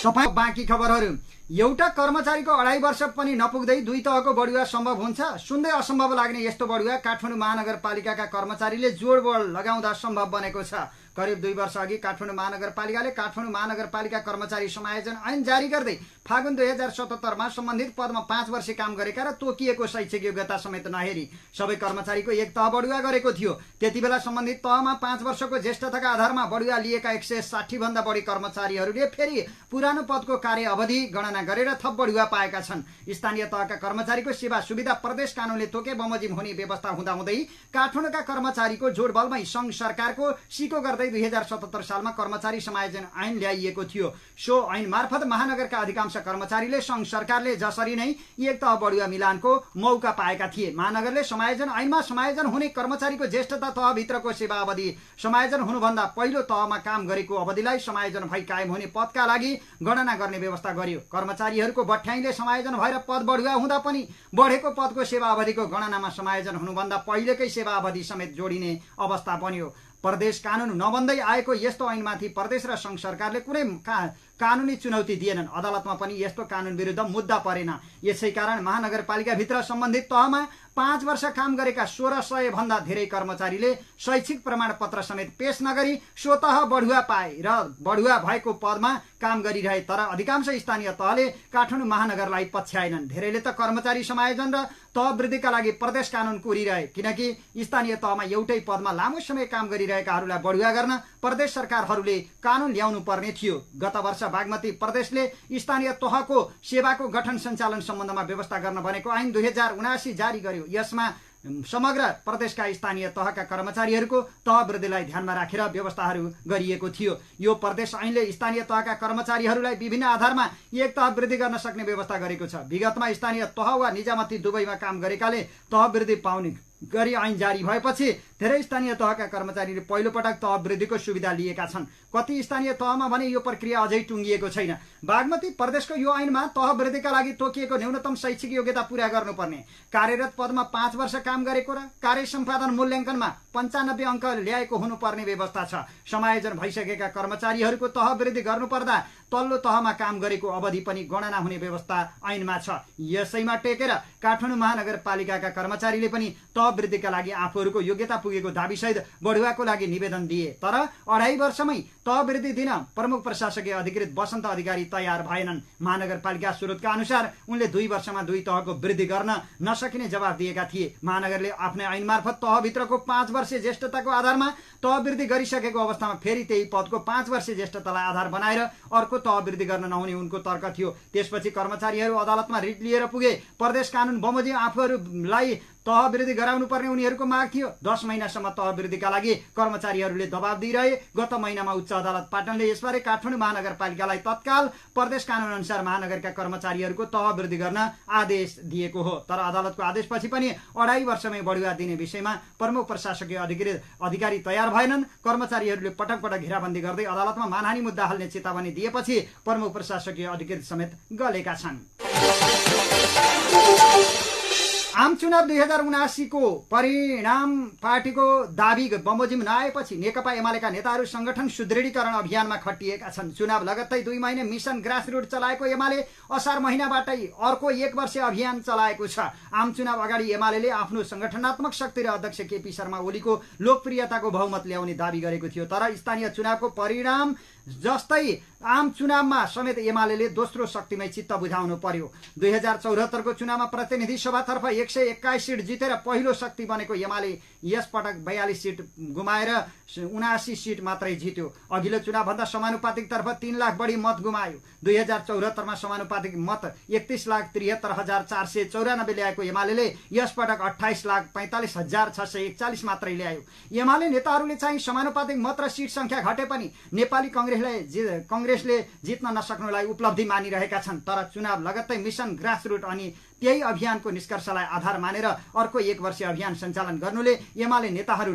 A: तपाईं बाँकी खबरहरू। एउटा कर्मचारीको 2.5 वर्ष पनि नपुग्दै 2 तहको बढुवा सम्भव हुन्छ? सुन्दै असम्भव लाग्ने यस्तो बढुवा काठमाडौँ महानगरपालिकाका कर्मचारीले जोडबोड लगाउँदा सम्भव बनेको छ। करिब 2 वर्ष अघि काठमाडौँ महानगरपालिकाले काठमाडौँ महानगरपालिका कर्मचारी समायोजन ऐन जारी गर्दै फागुन 2077 सम्बन्धित पदमा 5 वर्ष काम गरेका र तोकिएको शैक्षिक योग्यता समेत नहेरी सबै कर्मचारीको 1 तह बढुवा गरेको थियो। त्यति बेला सम्बन्धित तहमा 5 वर्षको ज्येष्ठताका आधारमा बढुवा लिएका 160 भन्दा बढी कर्मचारीहरूले फेरि पुरानो पदको कार्य अवधि गणना गरेर थप बढुवा पाएका छन्। स्थानीय तहका कर्मचारीको सेवा सुविधा प्रदेश कानूनले तोके बमोजिम हुने व्यवस्था हुँदाहुँदै काठमाडौँका कर्मचारीको जोडबलमै संघ सरकारको सिको गर्दै 2077 सालमा कर्मचारी समायोजन ऐन ल्याइएको थियो। सो ऐन मार्फत महानगरका अधिकांश कर्मचारीले संघ सरकारले जसरी नै 1 तह बढुवा मिलानको मौका पाएका थिए। महानगरले समायोजन ऐनमा समायोजन हुने कर्मचारीको ज्येष्ठता तहभित्रको सेवा अवधि समायोजन हुनुभन्दा पहिलो तहमा काम गरेको अवधिलाई समायोजन भई कायम हुने पदका लागि गणना गर्ने व्यवस्था गर्यो। कर्मचारीहरूको बठ्याइले समायोजन भएर पद बढुवा हुँदा पनि बढेको पदको सेवा अवधिको गणनामा समायोजन हुनुभन्दा पहिलेकै सेवा अवधि समेत जोडिने अवस्था बन्यो। प्रदेश कानून नबन्दै आएको यस्तो ऐनमाथि प्रदेश र संघ सरकारले कुनै कानूनी चुनौती दिएनन्। अदालतमा पनि यस्तो कानून विरुद्ध मुद्दा परेन। यसै कारण महानगरपालिकाभित्र सम्बन्धित तहमा 5 वर्ष काम गरेका 1600 भन्दा धेरै कर्मचारीले शैक्षिक प्रमाणपत्र समेत पेश नगरी स्वतः बढुवा पाए र बढुवा भएको पदमा काम गरिरहे। तर अधिकांश स्थानीय तहले काठमाडौँ महानगरलाई पछ्याएनन्। धेरैले त कर्मचारी समायोजन र तह वृद्धिका लागि प्रदेश कानून कोरिरहे, किनकि स्थानीय तहमा एउटै पदमा लामो समय काम गरिरहेकाहरूलाई बढुवा गर्न प्रदेश सरकारहरूले कानून ल्याउनु पर्ने थियो। गत वर्ष बागमती प्रदेशले स्थानीय तहको सेवाको गठन सञ्चालन सम्बन्धमा व्यवस्था गर्न बनेको ऐन 2079 जारी गर्यो। यसमा समग्र प्रदेशका स्थानीय तहका कर्मचारीहरूको तह वृद्धिलाई ध्यानमा राखेर व्यवस्थाहरू गरिएको थियो। यो प्रदेश ऐनले स्थानीय तहका कर्मचारीहरूलाई विभिन्न आधारमा एक तह वृद्धि गर्न सक्ने व्यवस्था गरेको छ। विगतमा स्थानीय तह वा निजामती दुवैमा काम गरेकाले तह वृद्धि पाउने गरी ऐन जारी भएपछि धेरै स्थानीय तहका कर्मचारीले पहिलोपटक तह वृद्धिको सुविधा लिएका छन्। कति स्थानीय तहमा भने यो प्रक्रिया अझै टुङ्गिएको छैन। बागमती प्रदेशको यो ऐनमा तह वृद्धिका लागि तोकिएको न्यूनतम शैक्षिक योग्यता पूरा गर्नुपर्ने, कार्यरत पदमा 5 वर्ष काम गरेको र कार्य सम्पादन मूल्याङ्कनमा 95 अङ्क ल्याएको हुनुपर्ने व्यवस्था छ। समायोजन भइसकेका कर्मचारीहरूको तह वृद्धि गर्नुपर्दा तल्लो तहमा काम गरेको अवधि पनि गणना हुने व्यवस्था ऐनमा छ। यसैमा टेकेर काठमाडौँ महानगरपालिकाका कर्मचारीले पनि तह वृद्धिका लागि आफूहरूको योग्यता पुगेको दाबीसहित बढुवाको लागि निवेदन दिए। तर 2.5 वर्षमै तह वृद्धि दिन प्रमुख प्रशासकीय अधिकृत वसन्त अधिकारी तयार भएनन्। महानगरपालिका स्रोतका अनुसार उनले 2 वर्षमा 2 तहको वृद्धि गर्न नसकिने जवाफ दिएका थिए। महानगरले आफ्नै ऐन मार्फत तहभित्रको 5 वर्षे ज्येष्ठताको आधारमा तह वृद्धि गरिसकेको अवस्थामा फेरि त्यही पदको 5 वर्षे ज्येष्ठतालाई आधार बनाएर अर्को तह वृद्धि गर्न नहुने उनको तर्क थियो। त्यसपछि कर्मचारीहरू अदालतमा रिट लिएर पुगे। प्रदेश कानून बमोजिम आफूहरूलाई तह वृद्धि गराउनु पर्ने उनीहरूको माग थियो। 10 महिनासम्म तह वृद्धिका लागि कर्मचारीहरूले दबाब दिइरहे। गत महिनामा उच्च अदालत पाटनले यसबारे काठमाडौँ महानगरपालिकालाई तत्काल प्रदेश कानून अनुसार महानगरका कर्मचारीहरूको तह वृद्धि गर्न आदेश दिएको हो। तर अदालतको आदेशपछि पनि 2.5 वर्षमै बढुवा दिने विषयमा प्रमुख प्रशासकीय अधिकारी तयार भएनन्। कर्मचारीहरूले पटक पटक घेराबन्दी गर्दै अदालतमा मानहानि मुद्दा हाल्ने चेतावनी दिएपछि प्रमुख प्रशासकीय अधिकृत समेत गलेका छन्। आम चुनाव 2079 को परिणाम पार्टीको दाबी बमोजिम नआएपछि नेकपा एमालेका नेताहरू संगठन सुदृढीकरण अभियानमा खटिएका छन्। चुनाव लगत्तै 2 महिने मिशन ग्रासरुट चलाएको एमाले असार महिनाबाटै अर्को 1 वर्षे अभियान चलाएको छ। आम चुनाव अगाडि एमालेले आफ्नो संगठनात्मक शक्ति र अध्यक्ष केपी शर्मा ओलीको लोकप्रियताको बहुमत ल्याउने दाबी गरेको थियो। तर स्थानीय चुनावको परिणाम जस्तै आम चुनावमा समेत एमालेले दोस्रो शक्तिमय चित्त बुझाउनु पर्यो। 2074 को चुनावमा प्रतिनिधि सभातर्फ 121 सिट जितेर पहिलो शक्ति बनेको एमाले यस पटक 42 सिट गुमाएर 79 सिट मात्रै जित्यो। अघिल्लो चुनावभन्दा समानुपातिक तर्फ 3 लाख बढी मत गुमायो। 2074 मा समानुपातिक मत 31,73,494 ल्याएको एमाले यस पटक 28,45,641 मात्रै ल्यायो। एमाले नेताहरूले चाहिँ समानुपातिक मत र सिट संख्या घटे पनि नेपाली कांग्रेसले जित्न नसक्नुलाई उपलब्धि मानिरहेका छन्। तर चुनाव लगत्तै मिशन ग्रासरुट अनि त्यही अभियानको निष्कर्षलाई आधार मानेर अर्को 1 वर्षीय अभियान सञ्चालन गर्नुले एमाले नेताहरू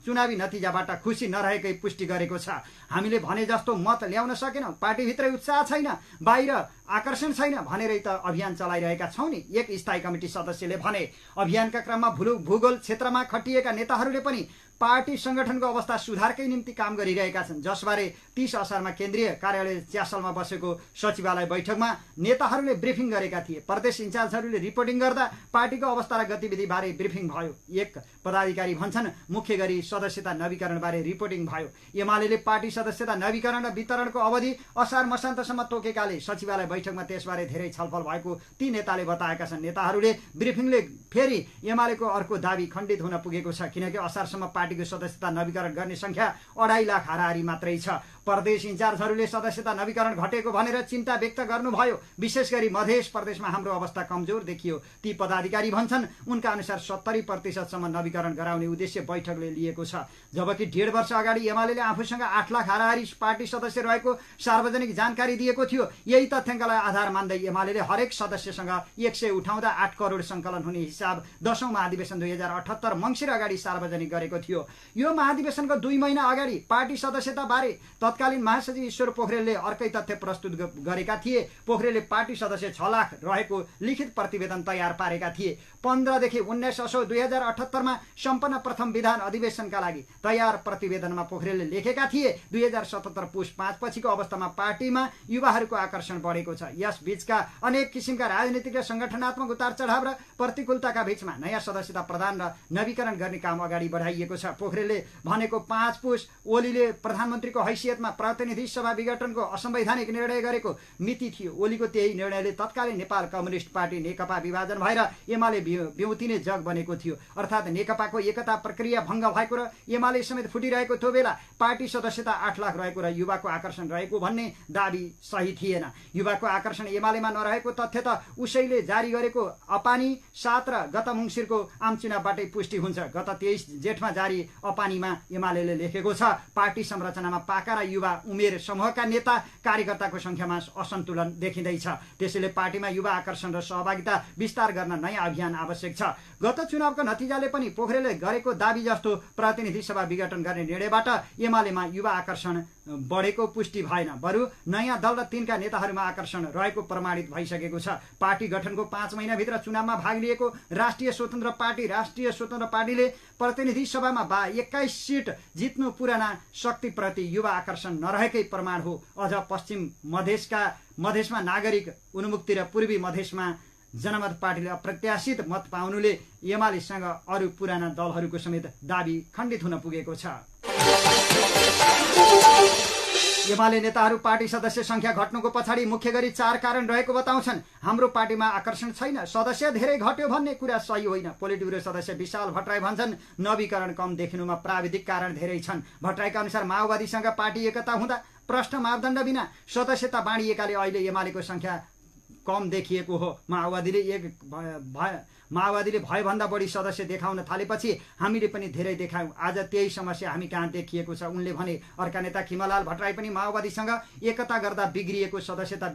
A: चुनावी नतिजाबाट खुसी नरहेकै पुष्टि गरेको छ। हामीले भने जस्तो मत ल्याउन सकेनौं, पार्टीभित्रै उत्साह छैन, बाहिर आकर्षण छैन भनेरै त अभियान चलाइरहेका छौं नि, एक स्थायी कमिटी सदस्यले भने। अभियानका क्रममा भूगोल क्षेत्रमा खटिएका नेताहरूले पनि पार्टी संगठनको अवस्था सुधारकै निम्ति काम गरिरहेका छन्, जसबारे 30 असारमा केन्द्रीय कार्यालय च्यासलमा बसेको सचिवालय बैठकमा नेताहरूले ब्रिफिङ गरेका थिए। प्रदेश इन्चार्जहरूले रिपोर्टिङ गर्दा पार्टीको अवस्था र गतिविधि बारे ब्रिफिङ भयो। एक पदाधिकारी भन्छन् मुख्य गरी सदस्यता नवीकरण बारे रिपोर्टिङ भयो। एमालेले पार्टी सदस्यता नवीकरण र वितरणको अवधि असार मसान्तसम्म तोकेकाले सचिवालय बैठकमा त्यसबारे धेरै छलफल भएको ती नेताले बताएका छन्। नेताहरूले ब्रिफिङले फेरि एमालेको अर्को दाबी खण्डित हुन पुगेको छ, किनकि असारसम्म पार्टीको सदस्यता नवीकरण गर्ने संख्या 2.5 लाख हाराहारी मात्रै छ। प्रदेश इन्चार्जहरूले सदस्यता नवीकरण घटेको भनेर चिन्ता व्यक्त गर्नुभयो। विशेष गरी मध्य प्रदेशमा हाम्रो अवस्था कमजोर देखियो। ती पदाधिकारी भन्छन् उनका अनुसार 70% नवीकरण गराउने उद्देश्य बैठकले लिएको छ। जबकि 1.5 वर्ष अगाडि एमालेले आफूसँग 8 लाख हाराहारी पार्टी सदस्य रहेको सार्वजनिक जानकारी दिएको थियो। यही तथ्याङ्कलाई आधार मान्दै एमालेले हरेक सदस्यसँग 100 उठाउँदा 8 करोड संकलन हुने हिसाब 10औं महाधिवेशन 2078 मङ्सिर अगाडि सार्वजनिक गरेको थियो। थियो। यो महाधिवेशनको 2 महिना अगाडि पार्टी सदस्यताबारे तत्कालीन महासचिव ईश्वर पोखरेलले अर्कै तथ्य प्रस्तुत गरेका थिए। पोखरेलले पार्टी सदस्य 6 लाख रहेको लिखित प्रतिवेदन तयार पारेका थिए। 15 देखि 19 असोज 2078 मा सम्पन्न प्रथम विधान अधिवेशनका लागि तयार प्रतिवेदनमा पोखरेलले लेखेका थिए। 2077 पुस 5 पछिको अवस्थामा पार्टीमा युवाहरूको आकर्षण बढेको छ। यस बीचका अनेक किसिमका राजनीतिक र संगठनात्मक उतार चढाव र प्रतिकूलताका बीचमा नयाँ सदस्यता प्रदान र नवीकरण गर्ने काम अगाडि बढाइएको छ। पोखरेलले भनेको 5 पुस ओलीले प्रधानमन्त्रीको हैसियतमा प्रतिनिधि सभा विघटनको असंवैधानिक निर्णय गरेको मिति थियो। ओलीको त्यही निर्णयले तत्कालीन नेपाल कम्युनिस्ट पार्टी नेकपा विभाजन भएर एमाले बिउतिने जग बनेको थियो। अर्थात् नेकपाको एकता प्रक्रिया भङ्ग भएको र एमाले समेत फुटिरहेको त्यो बेला पार्टी सदस्यता 8 लाख रहेको र युवाको आकर्षण रहेको भन्ने दाबी सही थिएन। युवाको आकर्षण एमालेमा नरहेको तथ्य त उसैले जारी गरेको अपानी 7 र गत मङ्सिरको आमचुनावबाटै पुष्टि हुन्छ। गत 23 जेठमा जारी अपानीमा एमालेले लेखेको छ, पार्टी संरचनामा पाका र युवा उमेर समूहका नेता कार्यकर्ताको संख्यामा असन्तुलन देखिँदैछ। त्यसैले पार्टीमा युवा आकर्षण र सहभागिता विस्तार गर्न नयाँ अभियान आवश्यक छ। गत चुनावको नतिजाले पनि पोखरेलले गरेको दाबी जस्तो प्रतिनिधि सभा विघटन गर्ने निर्णयबाट एमालेमा युवा आकर्षण बढेको पुष्टि भएन, बरु नयाँ दल र तिनका नेताहरूमा आकर्षण रहेको प्रमाणित भइसकेको छ। पार्टी गठनको 5 महिनाभित्र चुनावमा भाग लिएको राष्ट्रिय स्वतन्त्र पार्टीले प्रतिनिधि सभामा 21 सीट जित्नु पुराना शक्तिप्रति युवा आकर्षण नरहेकै प्रमाण हो। अझ पश्चिम मधेसमा नागरिक उन्मुक्ति र पूर्वी मधेसमा जनमत पार्टीले अप्रत्याशित मत पाउनुले एमालेसँग अरू पुराना दलहरूको समेत दाबी खण्डित हुन पुगेको छ। एमाले नेताहरू पार्टी सदस्य संख्या घट्नुको पछाडि मुख्य गरी 4 कारण रहेको बताउँछन्। हाम्रो पार्टीमा आकर्षण छैन, सदस्य धेरै घट्यो भन्ने कुरा सही होइन। पोलिट ब्युरो सदस्य विशाल भट्टराई भन्छन्, नवीकरण कम देखिनुमा प्राविधिक कारण धेरै छन्। भट्टराईका अनुसार माओवादीसँग पार्टी एकता हुँदा प्रश्न मापदण्ड बिना सदस्यता बाँडिएकाले अहिले एमालेको संख्या कम देखिएको हो। माओवादीले भयभन्दा बढी सदस्य देखाउन थालेपछि हामीले पनि धेरै देखायौं। आज त्यही समस्या हामी कहाँ देखिएको छ, उनले भने। अर्का नेता खिमलाल भट्टराई पनि माओवादीसँग एकता गर्दा बिग्रिएको सदस्यता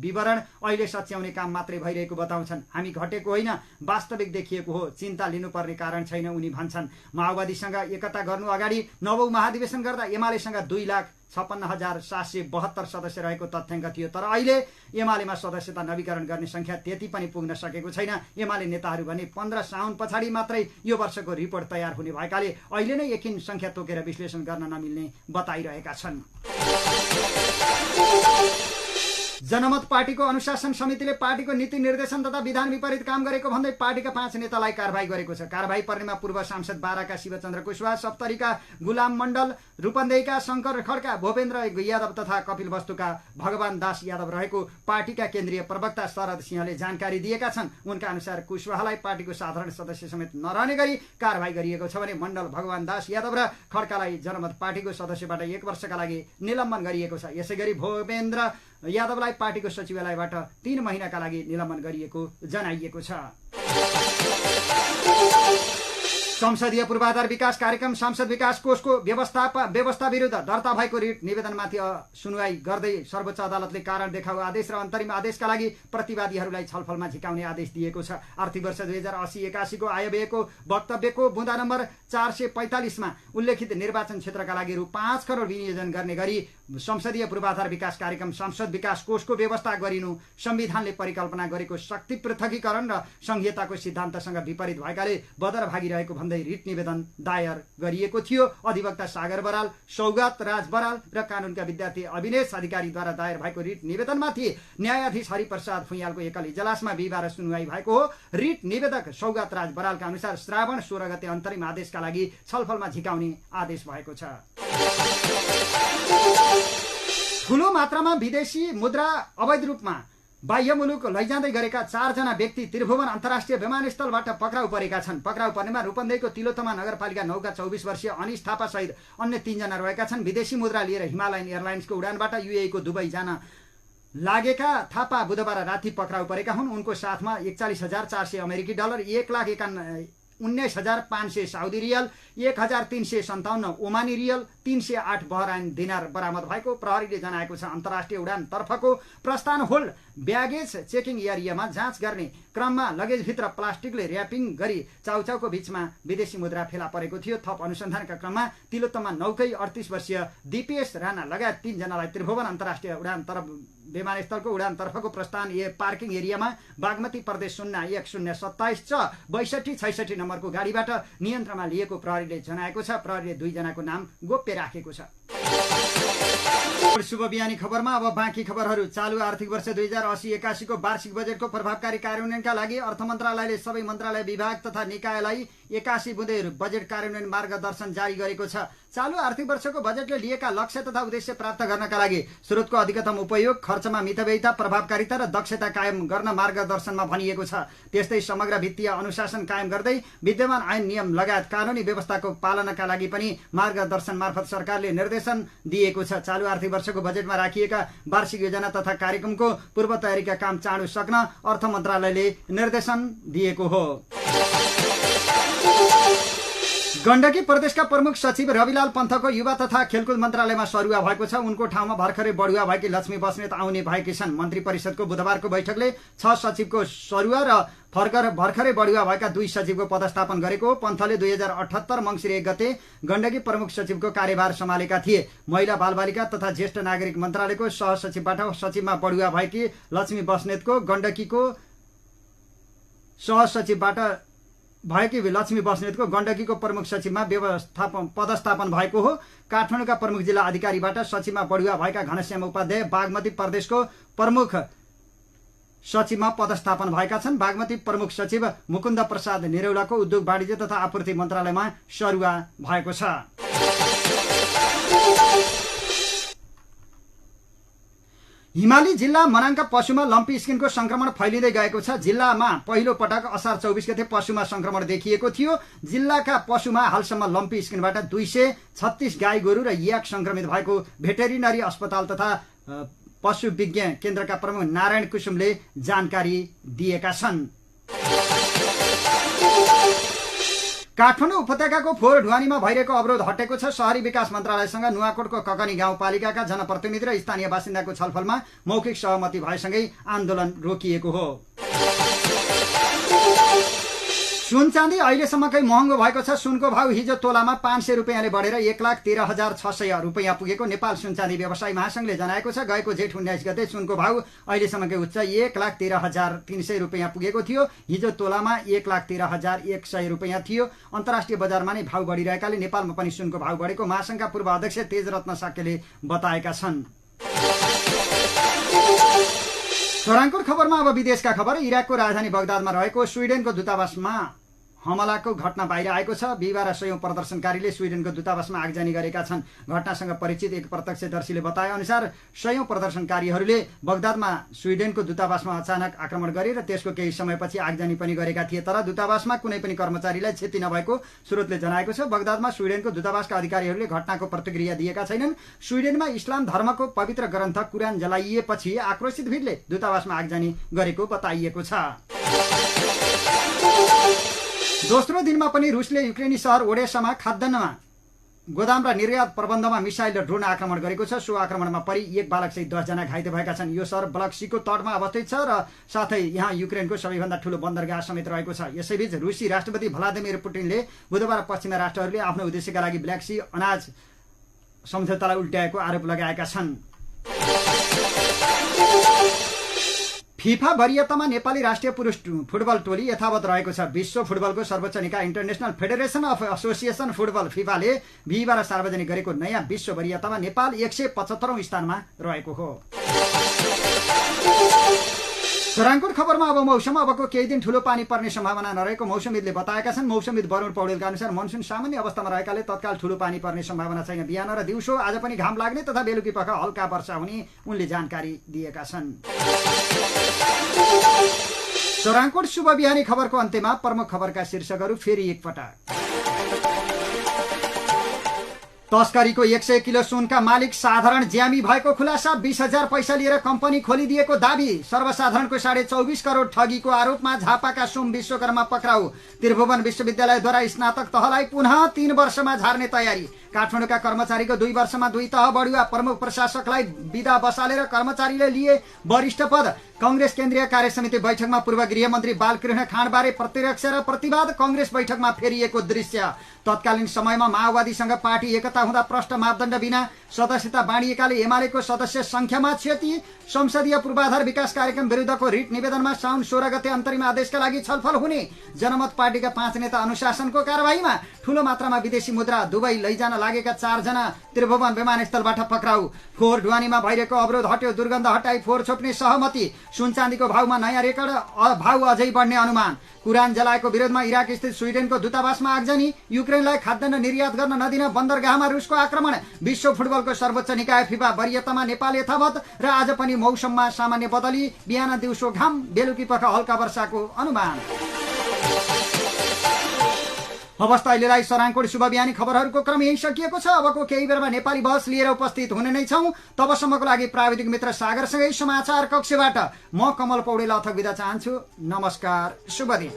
A: विवरण अहिले सच्याउने काम मात्रै भइरहेको बताउँछन्। हामी घटेको होइन, वास्तविक देखिएको हो, चिन्ता लिनुपर्ने कारण छैन उनी भन्छन्। माओवादीसँग एकता गर्नु अगाडि 9औं महाधिवेशन गर्दा एमालेसँग 2,56,772 सदस्य रहेको तथ्याङ्क थियो। तर अहिले एमालेमा सदस्यता नवीकरण गर्ने संख्या त्यति पनि पुग्न सकेको छैन। एमाले नेताहरू भने 15 साउन पछाडि मात्रै यो वर्षको रिपोर्ट तयार हुने भएकाले अहिले नै यकिन संख्या तोकेर विश्लेषण गर्न नमिल्ने बताइरहेका छन्। जनमत पार्टीको अनुशासन समितिले पार्टीको नीति निर्देशन तथा विधान विपरीत काम गरेको भन्दै पार्टीका 5 नेतालाई कारबाही गरेको छ। कारबाही पर्नेमा पूर्व सांसद बाराका शिवचन्द्र कुशवाहा, सप्तरीका गुलाम मण्डल, रूपन्देहीका शंकर खड्का, भूपेन्द्र यादव तथा कपिल वस्तुका भगवान दास यादव रहेको पार्टीका केन्द्रीय प्रवक्ता शरद सिंहले जानकारी दिएका छन्। उनका अनुसार कुशवाहालाई पार्टीको साधारण सदस्य समेत नरहने गरी कारबाही गरिएको छ भने मण्डल, भगवान दास यादव र खड्कालाई जनमत पार्टीको सदस्यबाट 1 वर्षका लागि निलम्बन गरिएको छ। यसैगरी भूपेन्द्र यादवलाई पार्टीको सचिवालयबाट 3 महिनाका लागि निलम्बन गरिएको जनाइएको छ। संसदीय पूर्वाधार विकास कार्यक्रम संसद विकास कोषको व्यवस्था विरुद्ध दर्ता भएको रिट निवेदनमाथि सुनवाई गर्दै सर्वोच्च अदालतले कारण देखाउ आदेश र अन्तरिम आदेशका लागि प्रतिवादीहरूलाई छलफलमा झिकाउने आदेश दिएको छ। आर्थिक वर्ष 2080-81 को आयव्ययको वक्तव्यको बुँदा नम्बर 445 मा उल्लेखित निर्वाचन क्षेत्रका लागि रु 5 करोड विनियोजन गर्ने गरी संसदीय पूर्वाधार विकास कार्यक्रम संसद विकास कोषको व्यवस्था गरिनु संविधानले परिकल्पना गरेको शक्ति पृथकीकरण र संहिताको सिद्धान्तसँग विपरीत भएकाले बदरभागी रहेको भन्दै रिट निवेदन दायर गरिएको थियो। अधिवक्ता सागर बराल, सौगात राज बराल र कानूनका विद्यार्थी अविनेश अधिकारीद्वारा दायर भएको रिट निवेदनमाथि न्यायाधीश हरिप्रसाद फुइयालको एकल इजलासमा बिहिबार सुनवाई भएको हो। रिट निवेदक सौगात राज बरालका अनुसार श्रावण 16 गते अन्तरिम आदेशका लागि छलफलमा झिकाउने आदेश भएको छ। ठूलो मात्रामा विदेशी मुद्रा अवैध रूपमा बाह्य मुलुक लैजाँदै गरेका 4 जना व्यक्ति त्रिभुवन अन्तर्राष्ट्रिय विमानस्थलबाट पक्राउ परेका छन्। पक्राउ पर्नेमा रूपन्देहीको तिलोत्तमा नगरपालिका 9 का 24 वर्षीय अनिश थापा सहित अन्य 3 जना रहेका छन्। विदेशी मुद्रा लिएर हिमालयन एयरलाइन्सको उडानबाट युएई को दुबई जान लागेका थापा बुधबार राति पक्राउ परेका हुन्। उनको साथमा 41,400 अमेरिकी dollar, 1,19,500 Saudi real, 1,357 Omani real, 308 Bahrain दिनार बरामद भएको प्रहरीले जनाएको छ। अन्तर्राष्ट्रिय उडान तर्फको प्रस्थान होल्ड ब्यागेज चेकिङ एरियामा जाँच गर्ने क्रममा लगेजभित्र प्लास्टिकले र्यापिङ गरी चाउचाउको बीचमा विदेशी मुद्रा फेला परेको थियो। थप अनुसन्धानका क्रममा तिलोत्तमा 9कै 38 वर्षीय DPS राणा लगायत 3 जनालाई त्रिभुवन अन्तर्राष्ट्रिय विमानस्थलको उडानतर्फको प्रस्थान पार्किङ एरियामा बागमती प्रदेश 0107 6266 नम्बरको गाडीबाट नियन्त्रणमा लिएको प्रहरीले जनाएको छ। प्रहरीले 2 जनाको नाम गोप्य राखेको छ। शुभ बिहानी खबरमा अब बाँकी खबरहरू। चालु आर्थिक वर्ष 2080-81 को वार्षिक बजेटको प्रभावकारी कार्यान्वयनका लागि अर्थ मन्त्रालयले सबै मन्त्रालय विभाग तथा निकायलाई 81 बुँदे बजेट कार्यान्वयन मार्गदर्शन जारी गरेको छ। चालु आर्थिक वर्षको बजेटले लिएका लक्ष्य तथा उद्देश्य प्राप्त गर्नका लागि स्रोतको अधिकतम उपयोग, खर्चमा मितव्ययिता, प्रभावकारिता र दक्षता कायम गर्न मार्गदर्शनमा भनिएको छ। त्यस्तै समग्र वित्तीय अनुशासन कायम गर्दै विद्यमान ऐन नियम लगायत कानुनी व्यवस्थाको पालनाका लागि पनि मार्गदर्शन मार्फत सरकारले निर्देशन दिएको छ। चालु आर्थिक वर्षको बजेटमा राखिएका वार्षिक योजना तथा कार्यक्रमको पूर्व तयारीका काम चाँडो सक्न अर्थ मन्त्रालयले निर्देशन दिएको हो। गण्डकी प्रदेशका प्रमुख सचिव रविलाल पन्थको युवा तथा खेलकुद मन्त्रालयमा सरुवा भएको छ। उनको ठाउँमा भर्खरै बढुवा भएकी लक्ष्मी बस्नेत आउने भएकी छन्। मन्त्री परिषदको बुधबारको बैठकले 6 सचिवको सरुवा र भर्खरै बढुवा भएका 2 सचिवको पदस्थापन गरेको। पन्थले 2078 मङ्सिर 1 गते गण्डकी प्रमुख सचिवको कार्यभार सम्हालेका थिए। महिला बालबालिका तथा ज्येष्ठ नागरिक मन्त्रालयको सहसचिवबाट सचिवमा बढुवा भएकी लक्ष्मी बस्नेतको गण्डकीको सहसचिवबाट भएकी लक्ष्मी बस्नेतको गण्डकीको प्रमुख सचिवमा पदस्थापन भएको हो। काठमाडौँका प्रमुख जिल्ला अधिकारीबाट सचिवमा बढुवा भएका घनश्याम उपाध्याय बागमती प्रदेशको प्रमुख सचिवमा पदस्थापन भएका छन्। बागमती प्रमुख सचिव मुकुन्द प्रसाद निरौलाको उद्योग वाणिज्य तथा आपूर्ति मन्त्रालयमा सरुवा भएको छ। हिमाली जिल्ला मनाङका पशुमा लम्पी स्किनको संक्रमण फैलिँदै गएको छ। जिल्लामा पहिलो पटक असार 24 गते पशुमा संक्रमण देखिएको थियो। जिल्लाका पशुमा हालसम्म लम्पी स्किनबाट 236 गाई गोरु र याक संक्रमित भएको भेटेरिनरी अस्पताल तथा पशु विज्ञान केन्द्रका प्रमुख नारायण कुसुमले जानकारी दिएका छन्। काठमाडौँ उपत्यकाको फोहोर ढुवानीमा भइरहेको अवरोध हटेको छ। शहरी विकास मन्त्रालयसँग नुवाकोटको ककनी गाउँपालिकाका जनप्रतिनिधि र स्थानीय बासिन्दाको छलफलमा मौखिक सहमति भएसँगै आन्दोलन रोकिएको हो। सुन चाँदी अहिलेसम्मकै महँगो भएको छ। सुनको भाव हिजो तोलामा 500 रुपियाँले बढेर 1,13,600 रुपियाँ पुगेको नेपाल सुन चाँदी व्यवसायी महासंघले जनाएको छ। गएको जेठ 19 गते सुनको भाव अहिलेसम्मकै उच्च 1,13,300 रुपियाँ पुगेको थियो। हिजो तोलामा 1,13,100 रुपियाँ थियो। अन्तर्राष्ट्रिय बजारमा नै भाव बढिरहेकाले नेपालमा पनि सुनको भाव बढेको महासंघका पूर्व अध्यक्ष तेजरत्न साक्यले बताएका छन्। तराङकोट खबरमा अब विदेशका खबर। इराकको राजधानी बगदादमा रहेको स्विडेनको दूतावासमा हमलाको घटना बाहिर आएको छ। बिहिबार 100औं प्रदर्शनकारीले स्विडेनको दूतावासमा आगजनी गरेका छन्। घटनासँग परिचित एक प्रत्यक्षदर्शीले बताए अनुसार 100औं प्रदर्शनकारीहरूले बगदादमा स्विडेनको दूतावासमा अचानक आक्रमण गरे र त्यसको केही समयपछि आगजनी पनि गरेका थिए। तर दूतावासमा कुनै पनि कर्मचारीलाई क्षति नभएको स्रोतले जनाएको छ। बगदादमा स्विडेनको दूतावासका अधिकारीहरूले घटनाको प्रतिक्रिया दिएका छैनन्। स्विडेनमा इस्लाम धर्मको पवित्र ग्रन्थ कुरान जलाइएपछि आक्रोशित भिडले दूतावासमा आगजनी गरेको बताइएको छ। दोस्रो दिनमा पनि रुसले युक्रेनी सहर ओडेसामा खाद्यान्नमा गोदाम र निर्यात प्रबन्धमा मिसाइल र ड्रोन आक्रमण गरेको छ। सो आक्रमणमा परि एक बालकसहित 10 जना घाइते भएका छन्। यो सहर ब्लक सीको तटमा अवस्थित छ र साथै यहाँ युक्रेनको सबैभन्दा ठूलो बन्दरगाह समेत रहेको छ। यसैबीच रुसी राष्ट्रपति भ्लादिमिर पुटिनले बुधबार पश्चिमी राष्ट्रहरूले आफ्नो उद्देश्यका लागि ब्ल्याक सी अनाज सम्झौतालाई उल्ट्याएको आरोप लगाएका छन्। फिफा वरियतामा नेपाली राष्ट्रिय पुरुष फुटबल टोली यथावत रहेको छ। विश्व फुटबलको सर्वोच्च निकाय international federation of association football फिफाले बिहिबार सार्वजनिक गरेको नयाँ विश्व वरियतामा नेपाल 175औं स्थानमा रहेको हो। तराङकोट खबरमा अब मौसम। अबको केही दिन ठूलो पानी पर्ने सम्भावना नरहेको मौसमविदले बताएका छन्। मौसमविद वरुण पौडेलका अनुसार मनसुन सामान्य अवस्थामा रहेकाले तत्काल ठूलो पानी पर्ने सम्भावना छैन। बिहान र दिउँसो आज पनि घाम लाग्ने तथा बेलुकी पख हल्का वर्षा हुने उनले जानकारी दिएका छन्। तराङकोट शुभ बिहानी खबरको अन्त्यमा प्रमुख खबरका शीर्षकहरू फेरि एकपटक। तस्करीको 100 किलो सुनका मालिक साधारण ज्यामी भएको खुलासा। 20,000 पैसा लिएर कम्पनी खोलिदिएको दाबी। सर्वसाधारणको 24.5 करोड ठगीको आरोपमा झापाका सोम विश्वकर्मा पक्राउ। त्रिभुवन विश्वविद्यालयद्वारा स्नातक तहलाई पुनः 3 वर्षमा झार्ने तयारी। काठमाडौँका कर्मचारीको 2 वर्षमा 2 तह बढुवा। प्रमुख प्रशासकलाई बिदा बसालेर कर्मचारीले लिए वरिष्ठ पद। कांग्रेस केन्द्रीय कार्य समिति बैठकमा पूर्व गृहमन्त्री बालकृष्ण खाँडबारे प्रतिरक्ष र प्रतिवाद। कांग्रेस बैठकमा फेरिएको दृश्य। तत्कालीन समयमा माओवादीसँग पार्टी एकता हुँदा प्रष्ट मापदण्ड बिना सदस्यता बाँडिएकाले एमालेको सदस्य संख्यामा क्षति। संसदीय पूर्वाधार विकास कार्यक्रम विरुद्धको रिट निवेदनमा साउन 16 गते अन्तरिम आदेशका लागि छलफल हुने। जनमत पार्टीका 5 नेता अनुशासनको कारबाहीमा। ठूलो मात्रामा विदेशी मुद्रा दुबई लैजान लागेका 4 जना त्रिभुवन विमानस्थलबाट पक्राउ। फोहोर ढुवानीमा भइरहेको अवरोध हट्यो। दुर्गन्ध हटाई फोहोर छोप्ने सहमति। सुन चाँदीको भाउमा नयाँ रेकर्ड। भाउ अझै बढ्ने अनुमान। कुरान जलाएको विरोधमा इराक स्थित स्विडेनको दूतावासमा आगजनी। युक्रेनलाई खाद्यान्न निर्यात गर्न नदिन बन्दरगाहमा रुसको आक्रमण। विश्व फुटबलको सर्वोच्च निकाय फिफा वरियतामा नेपाल यथावत र आज पनि मौसममा सामान्य बदली। बिहान दिउँसो घाम, बेलुकी पख हल्का वर्षाको अनुमान। हवस् त अहिलेलाई सराङकोट शुभ बिहानी खबरहरूको क्रम यही सकिएको छ। अबको केही बेरमा नेपाली बहस लिएर उपस्थित हुने नै छौं। तबसम्मको लागि प्राविधिक मित्र सागरसँगै समाचार कक्षबाट म कमल पौडेल अथक बिदा चाहन्छु। नमस्कार, शुभ दिन।